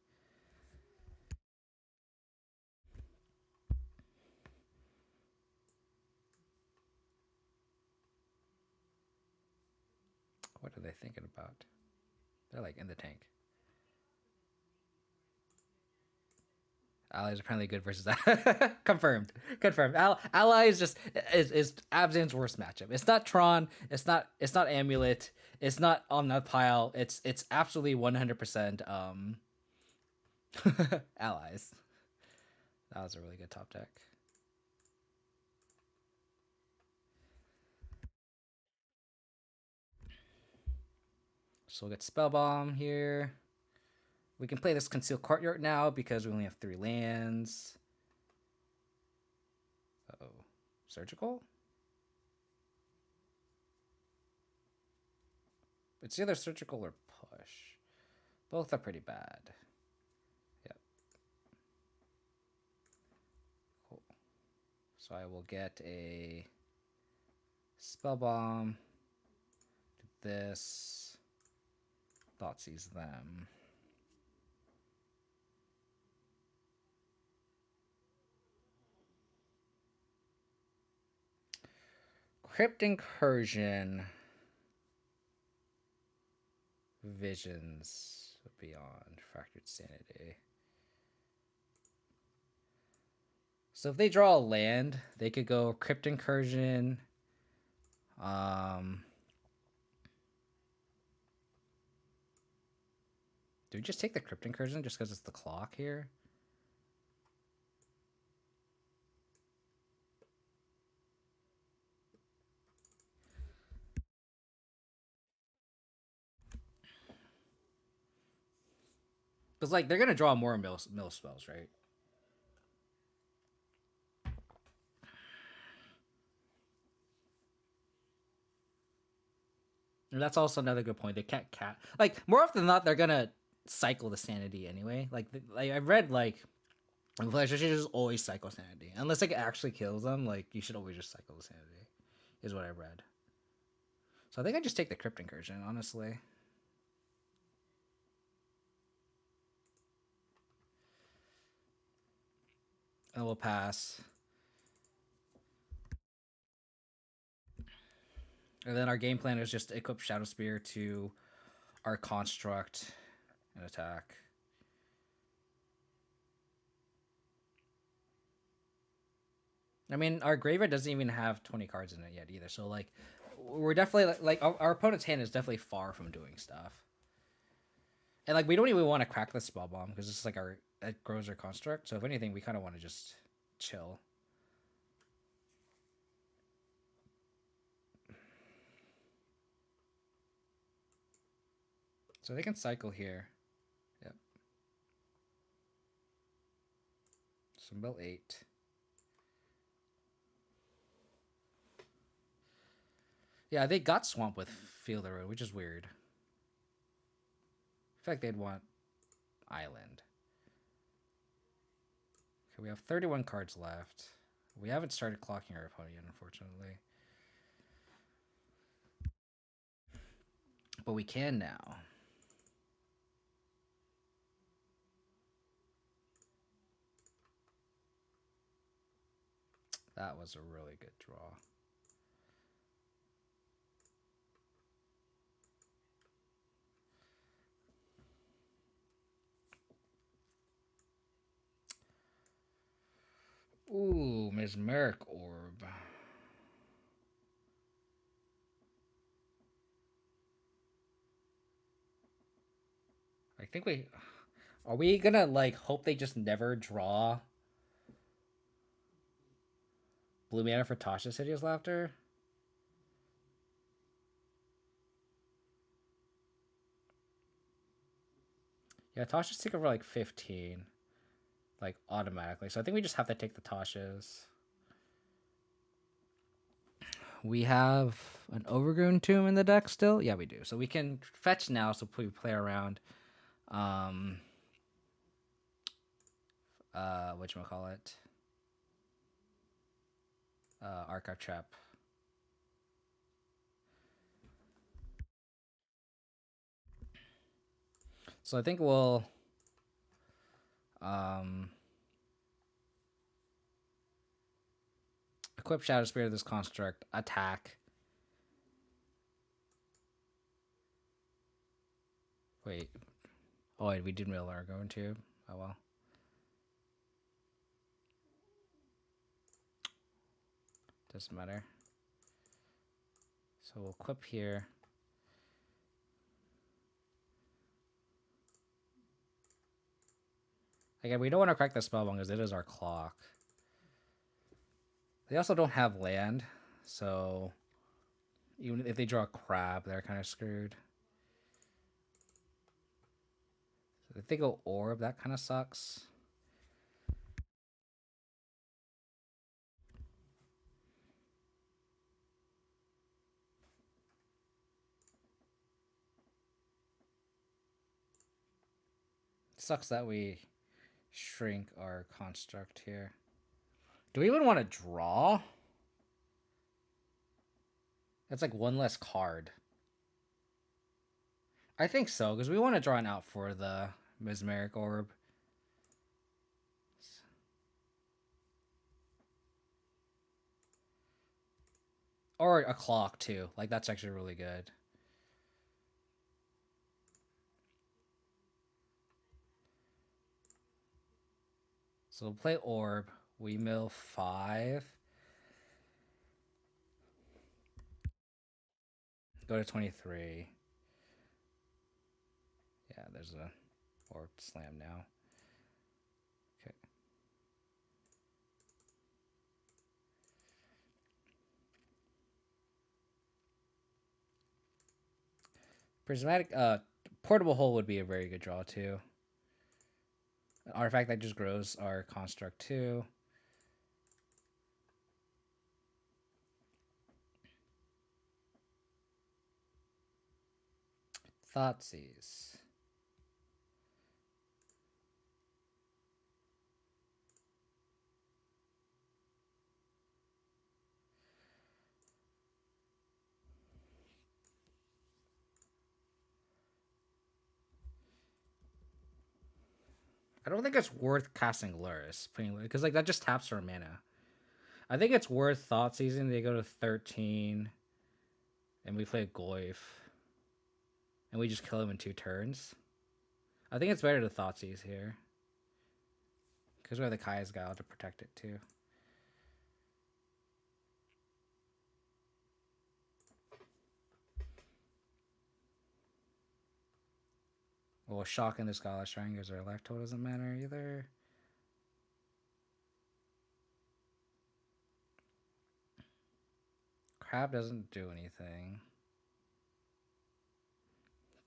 What are they thinking about? They're like in the tank. Allies are apparently good versus confirmed. Confirmed. Ally is just is Abzan's worst matchup. It's not Tron. It's not Amulet. It's not Omnipile. It's absolutely 100% allies. That was a really good top deck. So we'll get Spell Bomb here. We can play this Concealed Courtyard now because we only have 3 lands. Uh-oh. Surgical? It's either Surgical or Push. Both are pretty bad. Yep. Cool. So I will get a Spell Bomb. Do this. Thoughtseize them. Crypt Incursion. Visions Beyond. Fractured Sanity. So if they draw a land, they could go Crypt Incursion. Do we just take the Crypt Incursion just because it's the clock here? Because, like, they're going to draw more mill spells, right? And that's also another good point. They can't like, more often than not, they're going to cycle the sanity anyway. Like I've read, like, Belcher should just always cycle sanity. Unless, like, it actually kills them, like, you should always just cycle the sanity, is what I read. So I think I just take the Crypt Incursion, honestly. And we'll pass. And then our game plan is just equip Shadow Spear to our construct and attack. I mean, our graveyard doesn't even have 20 cards in it yet either. So, like, we're definitely, like our opponent's hand is definitely far from doing stuff. And, like, we don't even want to crack the Spell Bomb because it's like it grows our construct. So if anything, we kind of want to just chill. So they can cycle here. Yep. So mill 8. Yeah, they got Swamp with Field of Road, which is weird. In fact, they'd want Island. Okay, we have 31 cards left. We haven't started clocking our opponent yet, unfortunately. But we can now. That was a really good draw. Mesmeric Orb. I think we... Are we gonna, like, hope they just never draw blue mana for Tasha's Hideous Laughter? Yeah, Tasha's take over, like, 15. Like, automatically. So I think we just have to take the Tasha's. We have an Overgrown Tomb in the deck still? Yeah, we do. So we can fetch now, so we play around. Whatchamacallit? Archive Trap. So I think we'll equip Shadow Spirit of this construct, attack. Wait. Oh, wait, we didn't really learn going to. Oh, well. Doesn't matter. So we'll equip here. Again, we don't want to crack the spellbomb because it is our clock. They also don't have land, so even if they draw a crab, they're kind of screwed. So if they go orb, that kind of sucks. Sucks that we shrink our construct here. Do we even want to draw? That's like one less card. I think so, because we want to draw an out for the Mesmeric Orb. Or a clock, too. Like, that's actually really good. So we'll play Orb. We mill 5. Go to 23. Yeah, there's a Orb slam now. Okay. Prismatic, Portable Hole would be a very good draw, too. An artifact that just grows our construct, too. Thoughtseize. I don't think it's worth casting Lurrus, because like that just taps for mana. I think it's worth Thoughtseizing. They go to 13, and we play Goyf, and we just kill him in 2 turns. I think it's better to Thoughtseize here, because we have the Kaya's Guile to protect it too. Well, Shock in this Scholar Shrine because our life total doesn't matter either. Crab doesn't do anything.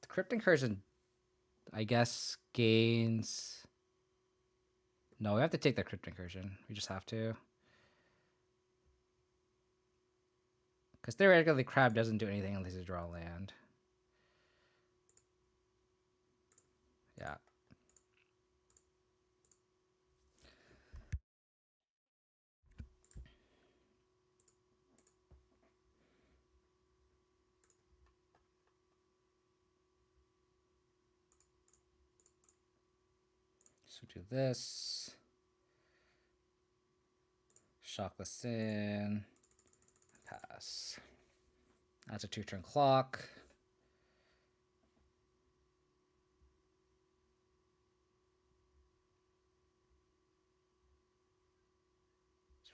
The Crypt Incursion, I guess, gains... No, we have to take the Crypt Incursion. We just have to. Because theoretically, Crab doesn't do anything unless you draw land. Yeah. So do this. Shock this in. Pass. That's a 2-turn clock.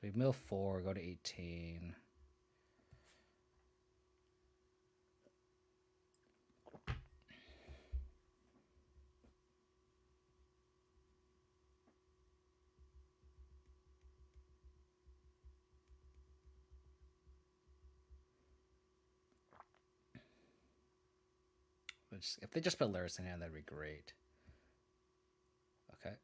So we mill 4, go to 18. Which, if they just put Lurrus in hand, that'd be great. Okay.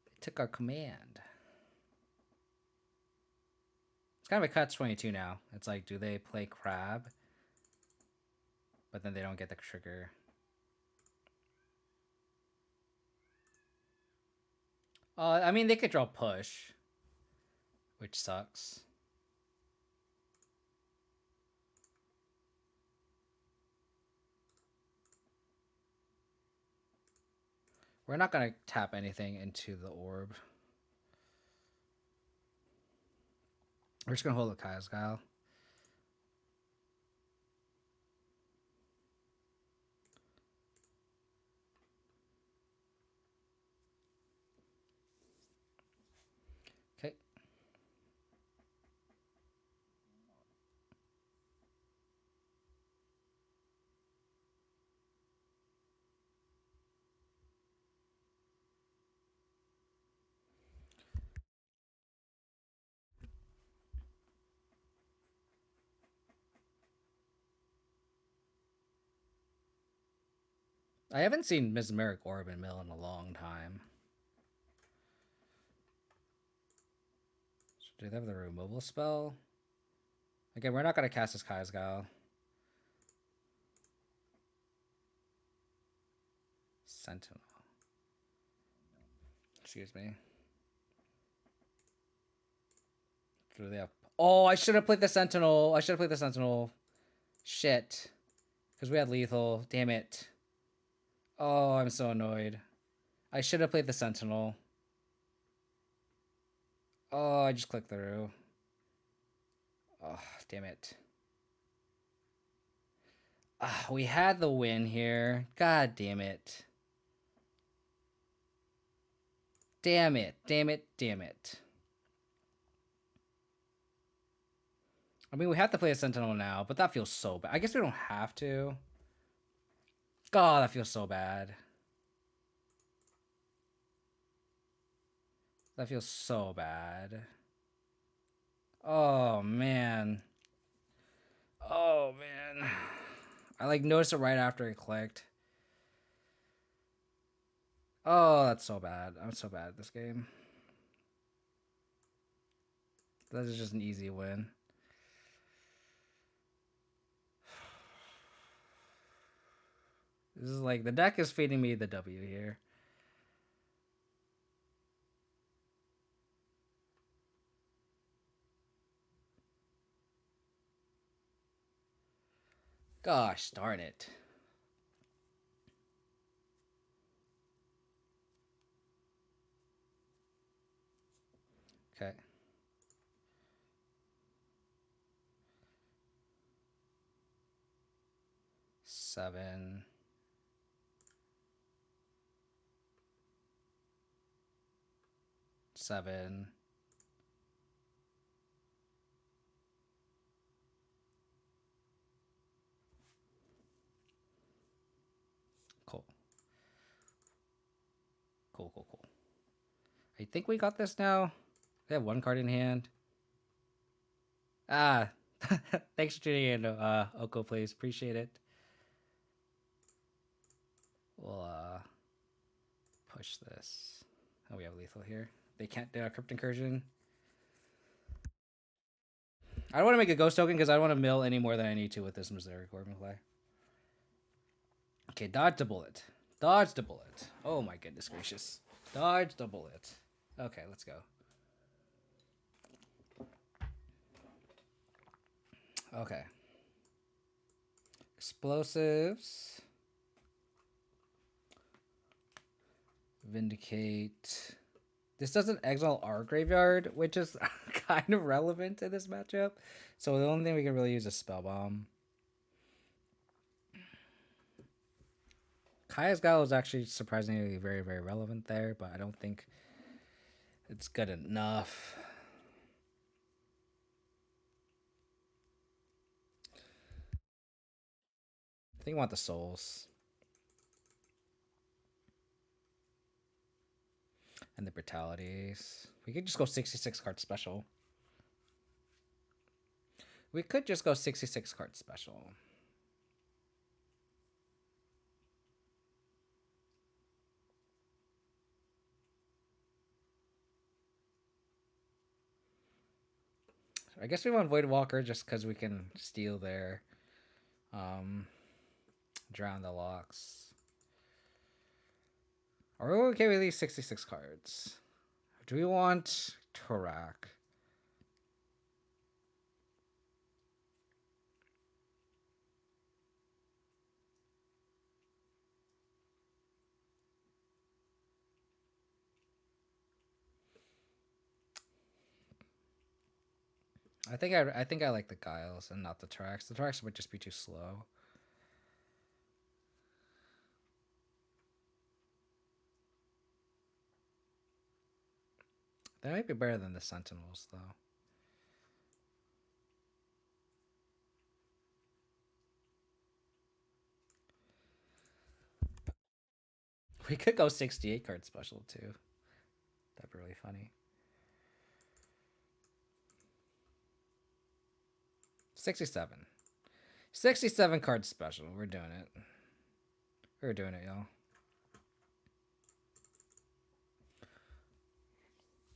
They took our command. It's kind of a catch-22 now. It's like, do they play Crab? But then they don't get the trigger. I mean, they could draw Push, which sucks. We're not going to tap anything into the orb. We're just going to hold the Kazgal. Okay. I haven't seen Mesmeric Orb and Mill in a long time. So do they have the removal spell? Again, we're not going to cast this Kazgal. Sentinel. Excuse me. Do they have... Oh, I should have played the Sentinel. I should have played the Sentinel. Shit. Because we had lethal. Damn it. Oh, I'm so annoyed. I should have played the Sentinel. Oh, I just clicked through. Oh, damn it. We had the win here. God damn it. Damn it. Damn it. Damn it. I mean, we have to play a Sentinel now, but that feels so bad. I guess we don't have to. God, that feels so bad. That feels so bad. Oh, man. Oh, man. I, like, noticed it right after it clicked. Oh, that's so bad. I'm so bad at this game. That is just an easy win. This is like, the deck is feeding me the W here. Gosh darn it. Okay. Seven. Seven. Cool. Cool, cool, cool. I think we got this now. They have one card in hand. Ah. Thanks for tuning in, Oko, please. Appreciate it. We'll, push this. Oh, we have lethal here. They can't do a Crypt Incursion. I don't want to make a Ghost Token because I don't want to mill any more than I need to with this Misericordia play. Okay, dodged a bullet. Dodged a bullet. Oh my goodness gracious. Dodged a bullet. Okay, let's go. Okay. Explosives. Vindicate. This doesn't exile our graveyard, which is kind of relevant to this matchup. So the only thing we can really use is Spell Bomb. Kaya's Gala is actually surprisingly very, very relevant there, but I don't think it's good enough. I think I want the souls. And the brutalities. We could just go 66 card special. We could just go 66 card special. I guess we want Voidwalker just because we can steal their drown the locks. Or are we okay with these 66 cards? Do we want Tarak? I think I like the Guiles and not the Taraks. The Taraks would just be too slow. They might be better than the Sentinels, though. We could go 68 card special, too. That'd be really funny. 67. 67 card special. We're doing it. We're doing it, y'all.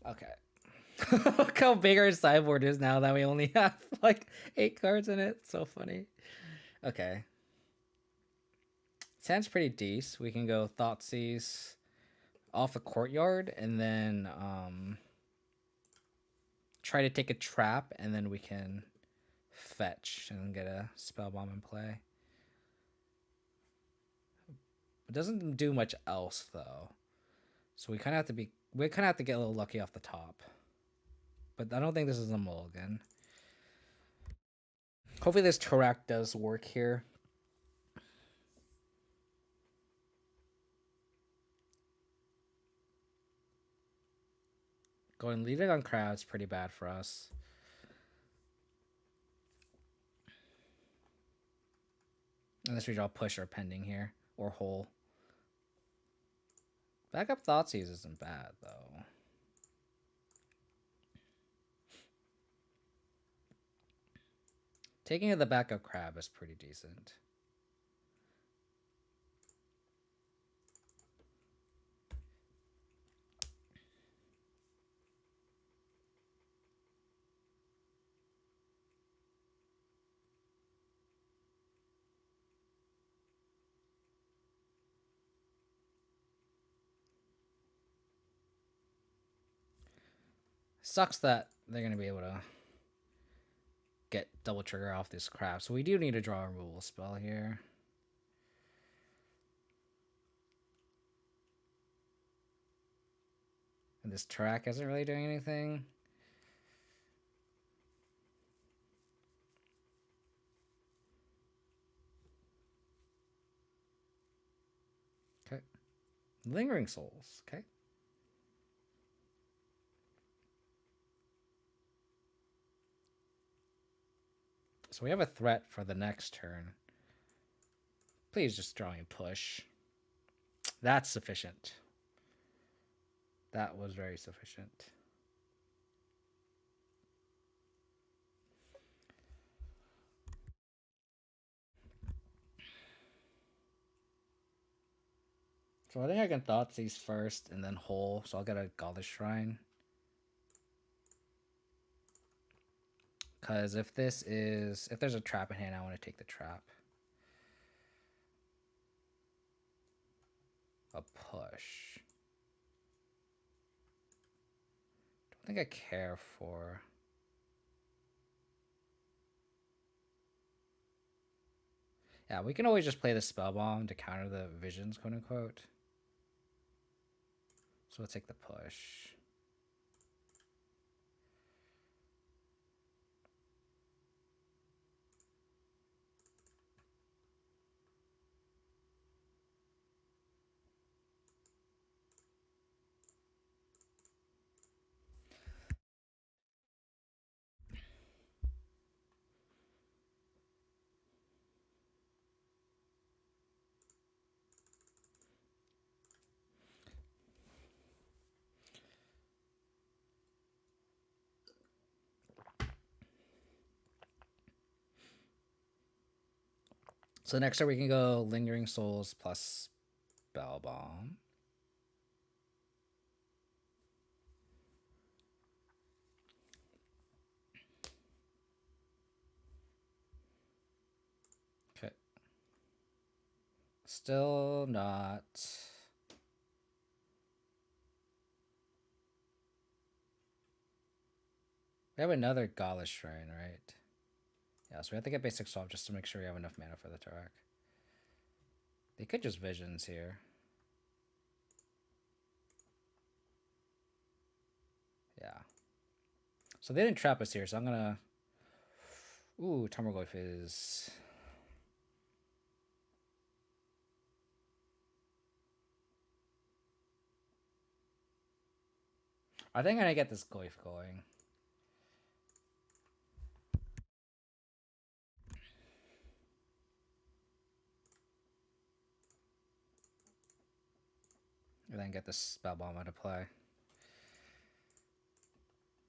Okay. Look how big our sideboard is now that we only have like 8 cards in it. So funny. Okay. Sounds pretty decent. We can go Thoughtseize off the courtyard and then try to take a trap, and then we can fetch and get a spell bomb in play. It doesn't do much else though, so we kind of have to get a little lucky off the top. But I don't think this is a mulligan. Hopefully this Tarak does work here. Going leading on crowd is pretty bad for us. Unless we draw push or pending here, or hole. Backup Thoughtseize isn't bad, though. Taking the backup crab is pretty decent. Sucks that they're going to be able to get double trigger off this crab. So we do need to draw a removal spell here. And this Tarak isn't really doing anything. Okay. Lingering Souls. Okay. So we have a threat for the next turn. Please just draw me push. That's sufficient. That was very sufficient. So I think I can Thoughtseize first and then hole. So I'll get a Godless Shrine. Because if there's a trap in hand, I want to take the trap. A push. Don't think I care for. Yeah, we can always just play the spell bomb to counter the visions, quote unquote. So let's take the push. So next turn we can go Lingering Souls plus Spell Bomb. Okay. Still not. We have another Gala Shrine, right? Yeah, so we have to get basic swap just to make sure we have enough mana for the Tarak. They could just Visions here. Yeah. So they didn't trap us here, so I'm gonna... Ooh, Tarmogoyf is... I think I'm gonna get this Goyf going. And then get this Spell Bomb into play.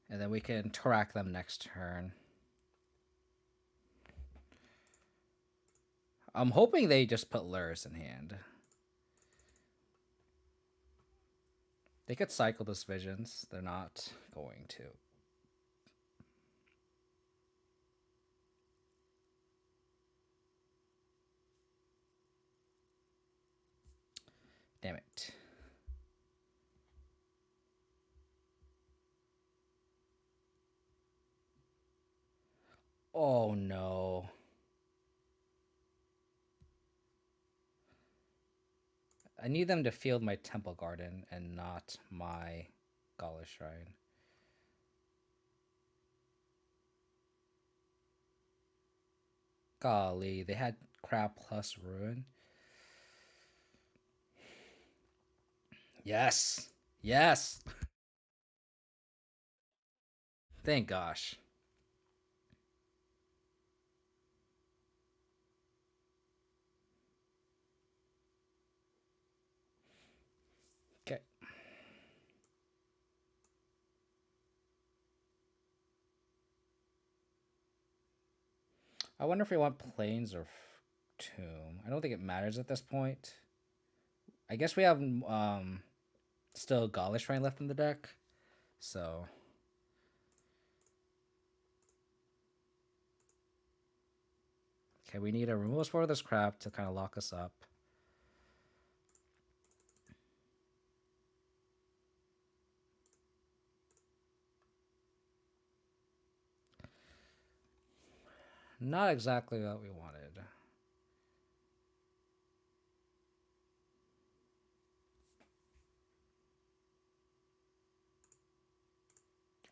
And then we can Tarak them next turn. I'm hoping they just put Lurrus in hand. They could cycle this Visions. They're not going to. Damn it. Oh no. I need them to field my Temple Garden and not my Gala Shrine. Golly, they had Crab plus Ruin. Yes. Yes. Thank gosh. Okay. I wonder if we want Plains or Tomb. I don't think it matters at this point. I guess we have still Gala Shrine left in the deck. So okay, we need a removal spell of this crap to kind of lock us up. Not exactly what we wanted.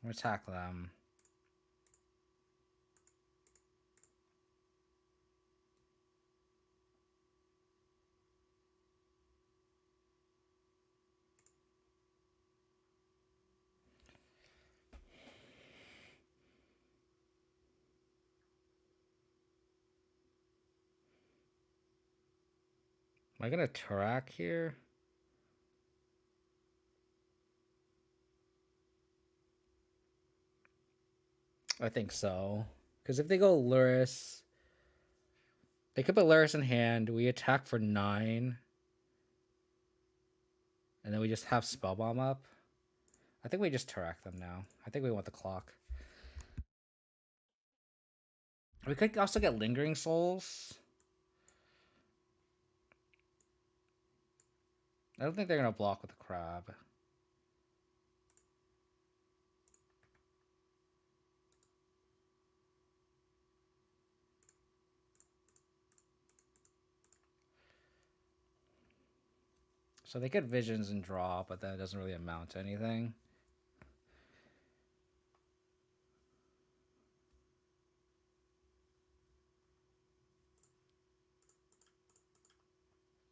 We'll attack them. Am I gonna Tarak here? I think so. Because if they go Lurrus, they could put Lurrus in hand. We attack for 9. And then we just have Spellbomb up. I think we just Tarak them now. I think we want the clock. We could also get Lingering Souls. I don't think they're going to block with the crab. So they get Visions and draw, but that doesn't really amount to anything.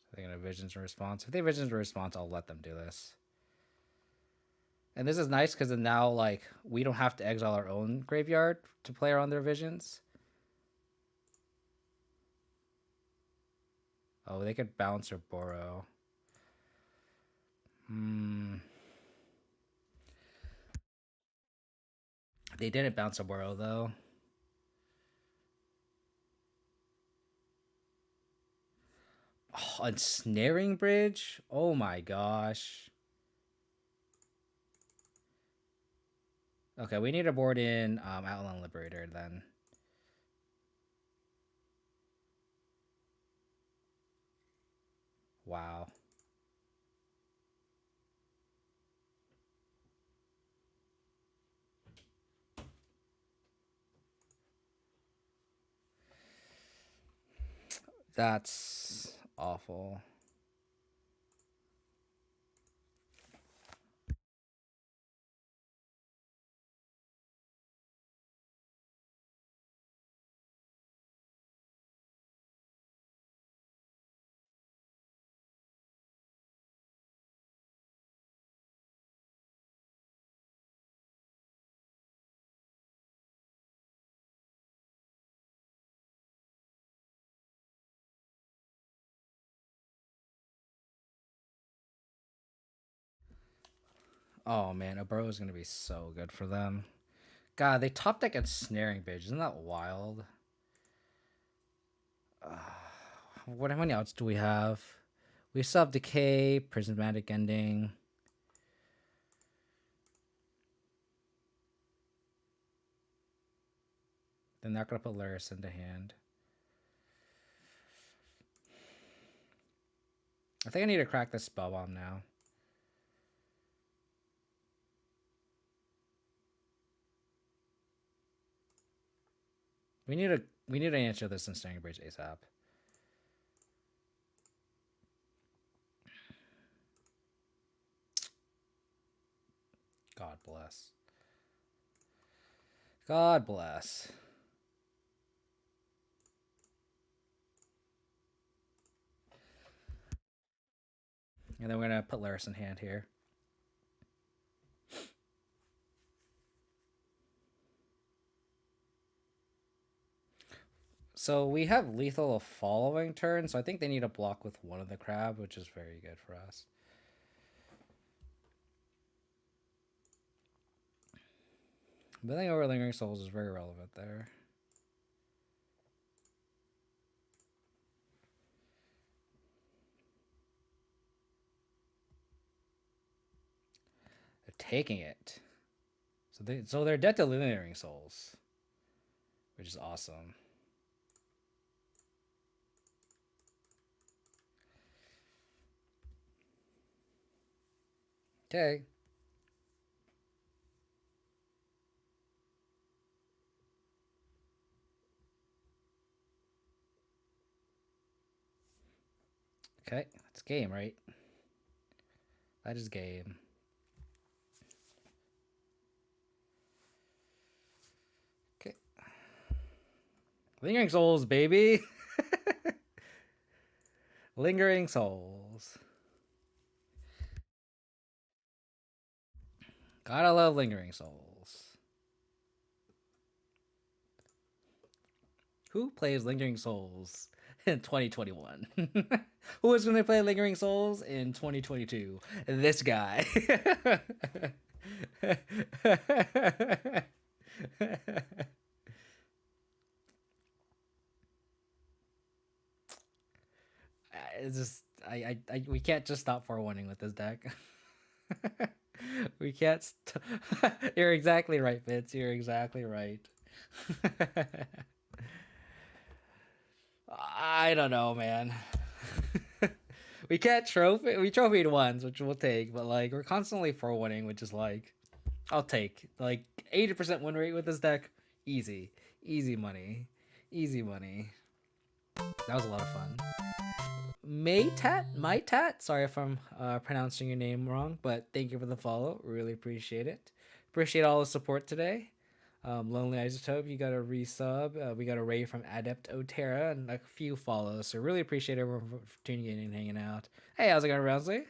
So they're going to Visions in response. If they Visions in response, I'll let them do this. And this is nice because now, like, we don't have to exile our own graveyard to play around their Visions. Oh, they could bounce or borrow. They didn't bounce or borrow, though. ensnaring bridge? Oh my gosh. Okay, we need to board in Outland Liberator then. Wow. That's awful. Oh man, Oboro is gonna be so good for them. God, they top deck ensnaring bridge. Isn't that wild? What? How many outs do we have? We still have Decay, Prismatic Ending. They're not gonna put Lurrus into hand. I think I need to crack this spell bomb now. We need to answer this ensnaring bridge ASAP. God bless. God bless. And then we're gonna put Lurrus in hand here. So we have lethal the following turn, so I think they need to block with one of the crab, which is very good for us. Building over Lingering Souls is very relevant there. They're taking it. So they're dead to Lingering Souls, which is awesome. Okay. Okay, that's game, right? That is game. Okay. Lingering Souls, baby. Lingering Souls. Gotta love Lingering Souls. Who plays Lingering Souls in 2021? Who is going to play Lingering Souls in 2022? This guy. It's just we can't just stop 4-1ing with this deck. We can't. You're exactly right, Fitz. You're exactly right. I don't know, man. We can't trophy. We trophied once, which we'll take, but like we're constantly 4-1ing, which is like I'll take like 80% win rate with this deck. Easy, easy money, easy money. That was a lot of fun. Maytat. Sorry if I'm pronouncing your name wrong, but thank you for the follow. Really appreciate it. Appreciate all the support today. Lonely Isotope, you got a resub. We got a raid from Adept Otera and a few follows. So really appreciate everyone for tuning in and hanging out. Hey, how's it going, Rounsley?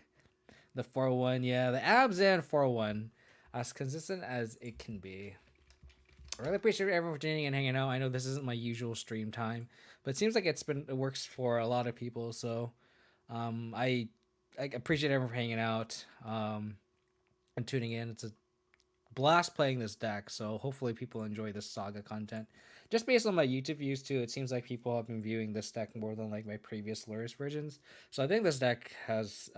The 401, yeah, the Abzan 401, as consistent as it can be. I really appreciate everyone for tuning in and hanging out. I know this isn't my usual stream time, but it seems like it works for a lot of people. So I appreciate everyone for hanging out and tuning in. It's a blast playing this deck. So hopefully people enjoy this Saga content. Just based on my YouTube views too, it seems like people have been viewing this deck more than like my previous Lurrus versions. So I think this deck has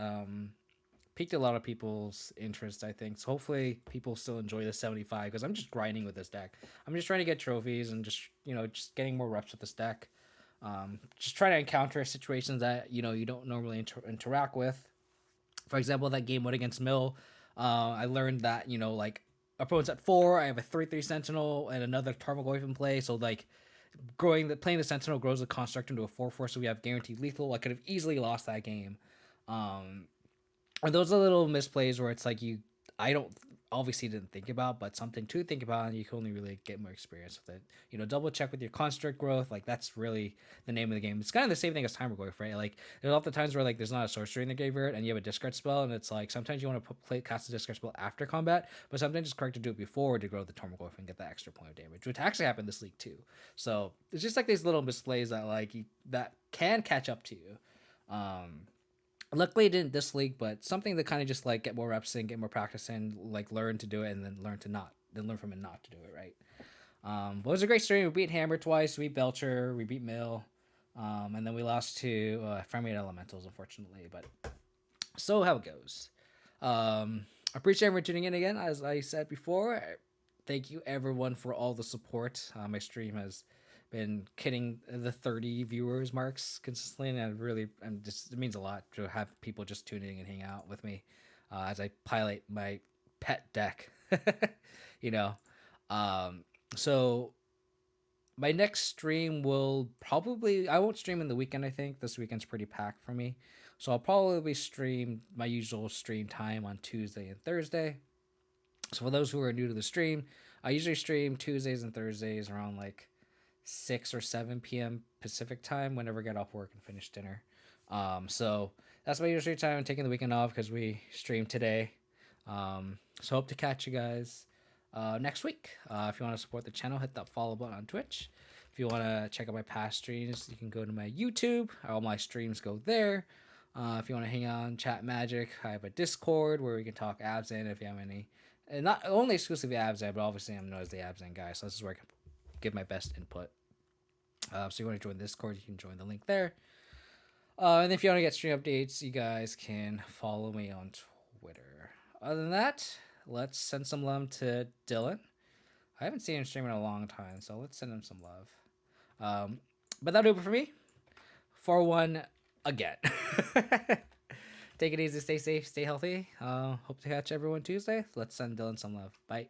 piqued a lot of people's interest, I think. So hopefully people still enjoy the 75 because I'm just grinding with this deck. I'm just trying to get trophies and just, just getting more reps with this deck. Just trying to encounter situations that, you don't normally interact with. For example, that game went against Mill. I learned that, like opponents at 4, I have a 3/3 Sentinel and another Tarmogoyf in play. So like playing the Sentinel grows the construct into a 4/4, so we have guaranteed lethal. I could have easily lost that game. And those are little misplays where it's like I don't obviously didn't think about, but something to think about, and you can only really get more experience with it. Double check with your construct growth. Like that's really the name of the game. It's kind of the same thing as Timer Growth, right? Like there's often times where like there's not a sorcery in the graveyard and you have a discard spell, and it's like sometimes you want to cast a discard spell after combat, but sometimes it's correct to do it before to grow the Tarmogoyf and get that extra point of damage, which actually happened this league too. So it's just like these little misplays that that can catch up to you. Luckily, it didn't this league, but something to kind of just like get more reps in, get more practice in, like learn to do it, and then learn from it not to do it, right? But it was a great stream. We beat Hammer twice, we beat Belcher, we beat Mill, and then we lost to Ephemerate Elementals, unfortunately. But so how it goes. I appreciate everyone tuning in again. As I said before, thank you everyone for all the support. My stream has been hitting the 30 viewers marks consistently, and it means a lot to have people just tuning and hang out with me as I pilot my pet deck. you know so my next stream I won't stream in the weekend. I think this weekend's pretty packed for me, so I'll probably stream my usual stream time on Tuesday and Thursday. So for those who are new to the stream, I usually stream Tuesdays and Thursdays around like 6 or 7 p.m. Pacific time whenever I get off work and finish dinner. So that's my usual time. I'm taking the weekend off because we streamed today. So hope to catch you guys next week. If you want to support the channel, hit that follow button on Twitch. If you want to check out my past streams, you can go to my YouTube. All my streams go there. If you want to hang out and chat magic, I have a Discord where we can talk Abzan if you have any. And not only exclusively Abzan, but obviously I'm known as the Abzan guy, so this is where I can give my best input. So you want to join Discord, you can join the link there. And if you want to get stream updates, you guys can follow me on Twitter. Other than that, let's send some love to Dylan. I haven't seen him stream in a long time, so let's send him some love. But that'll do it for me. 4-1 again. Take it easy, stay safe, stay healthy. Hope to catch everyone Tuesday. Let's send Dylan some love. Bye.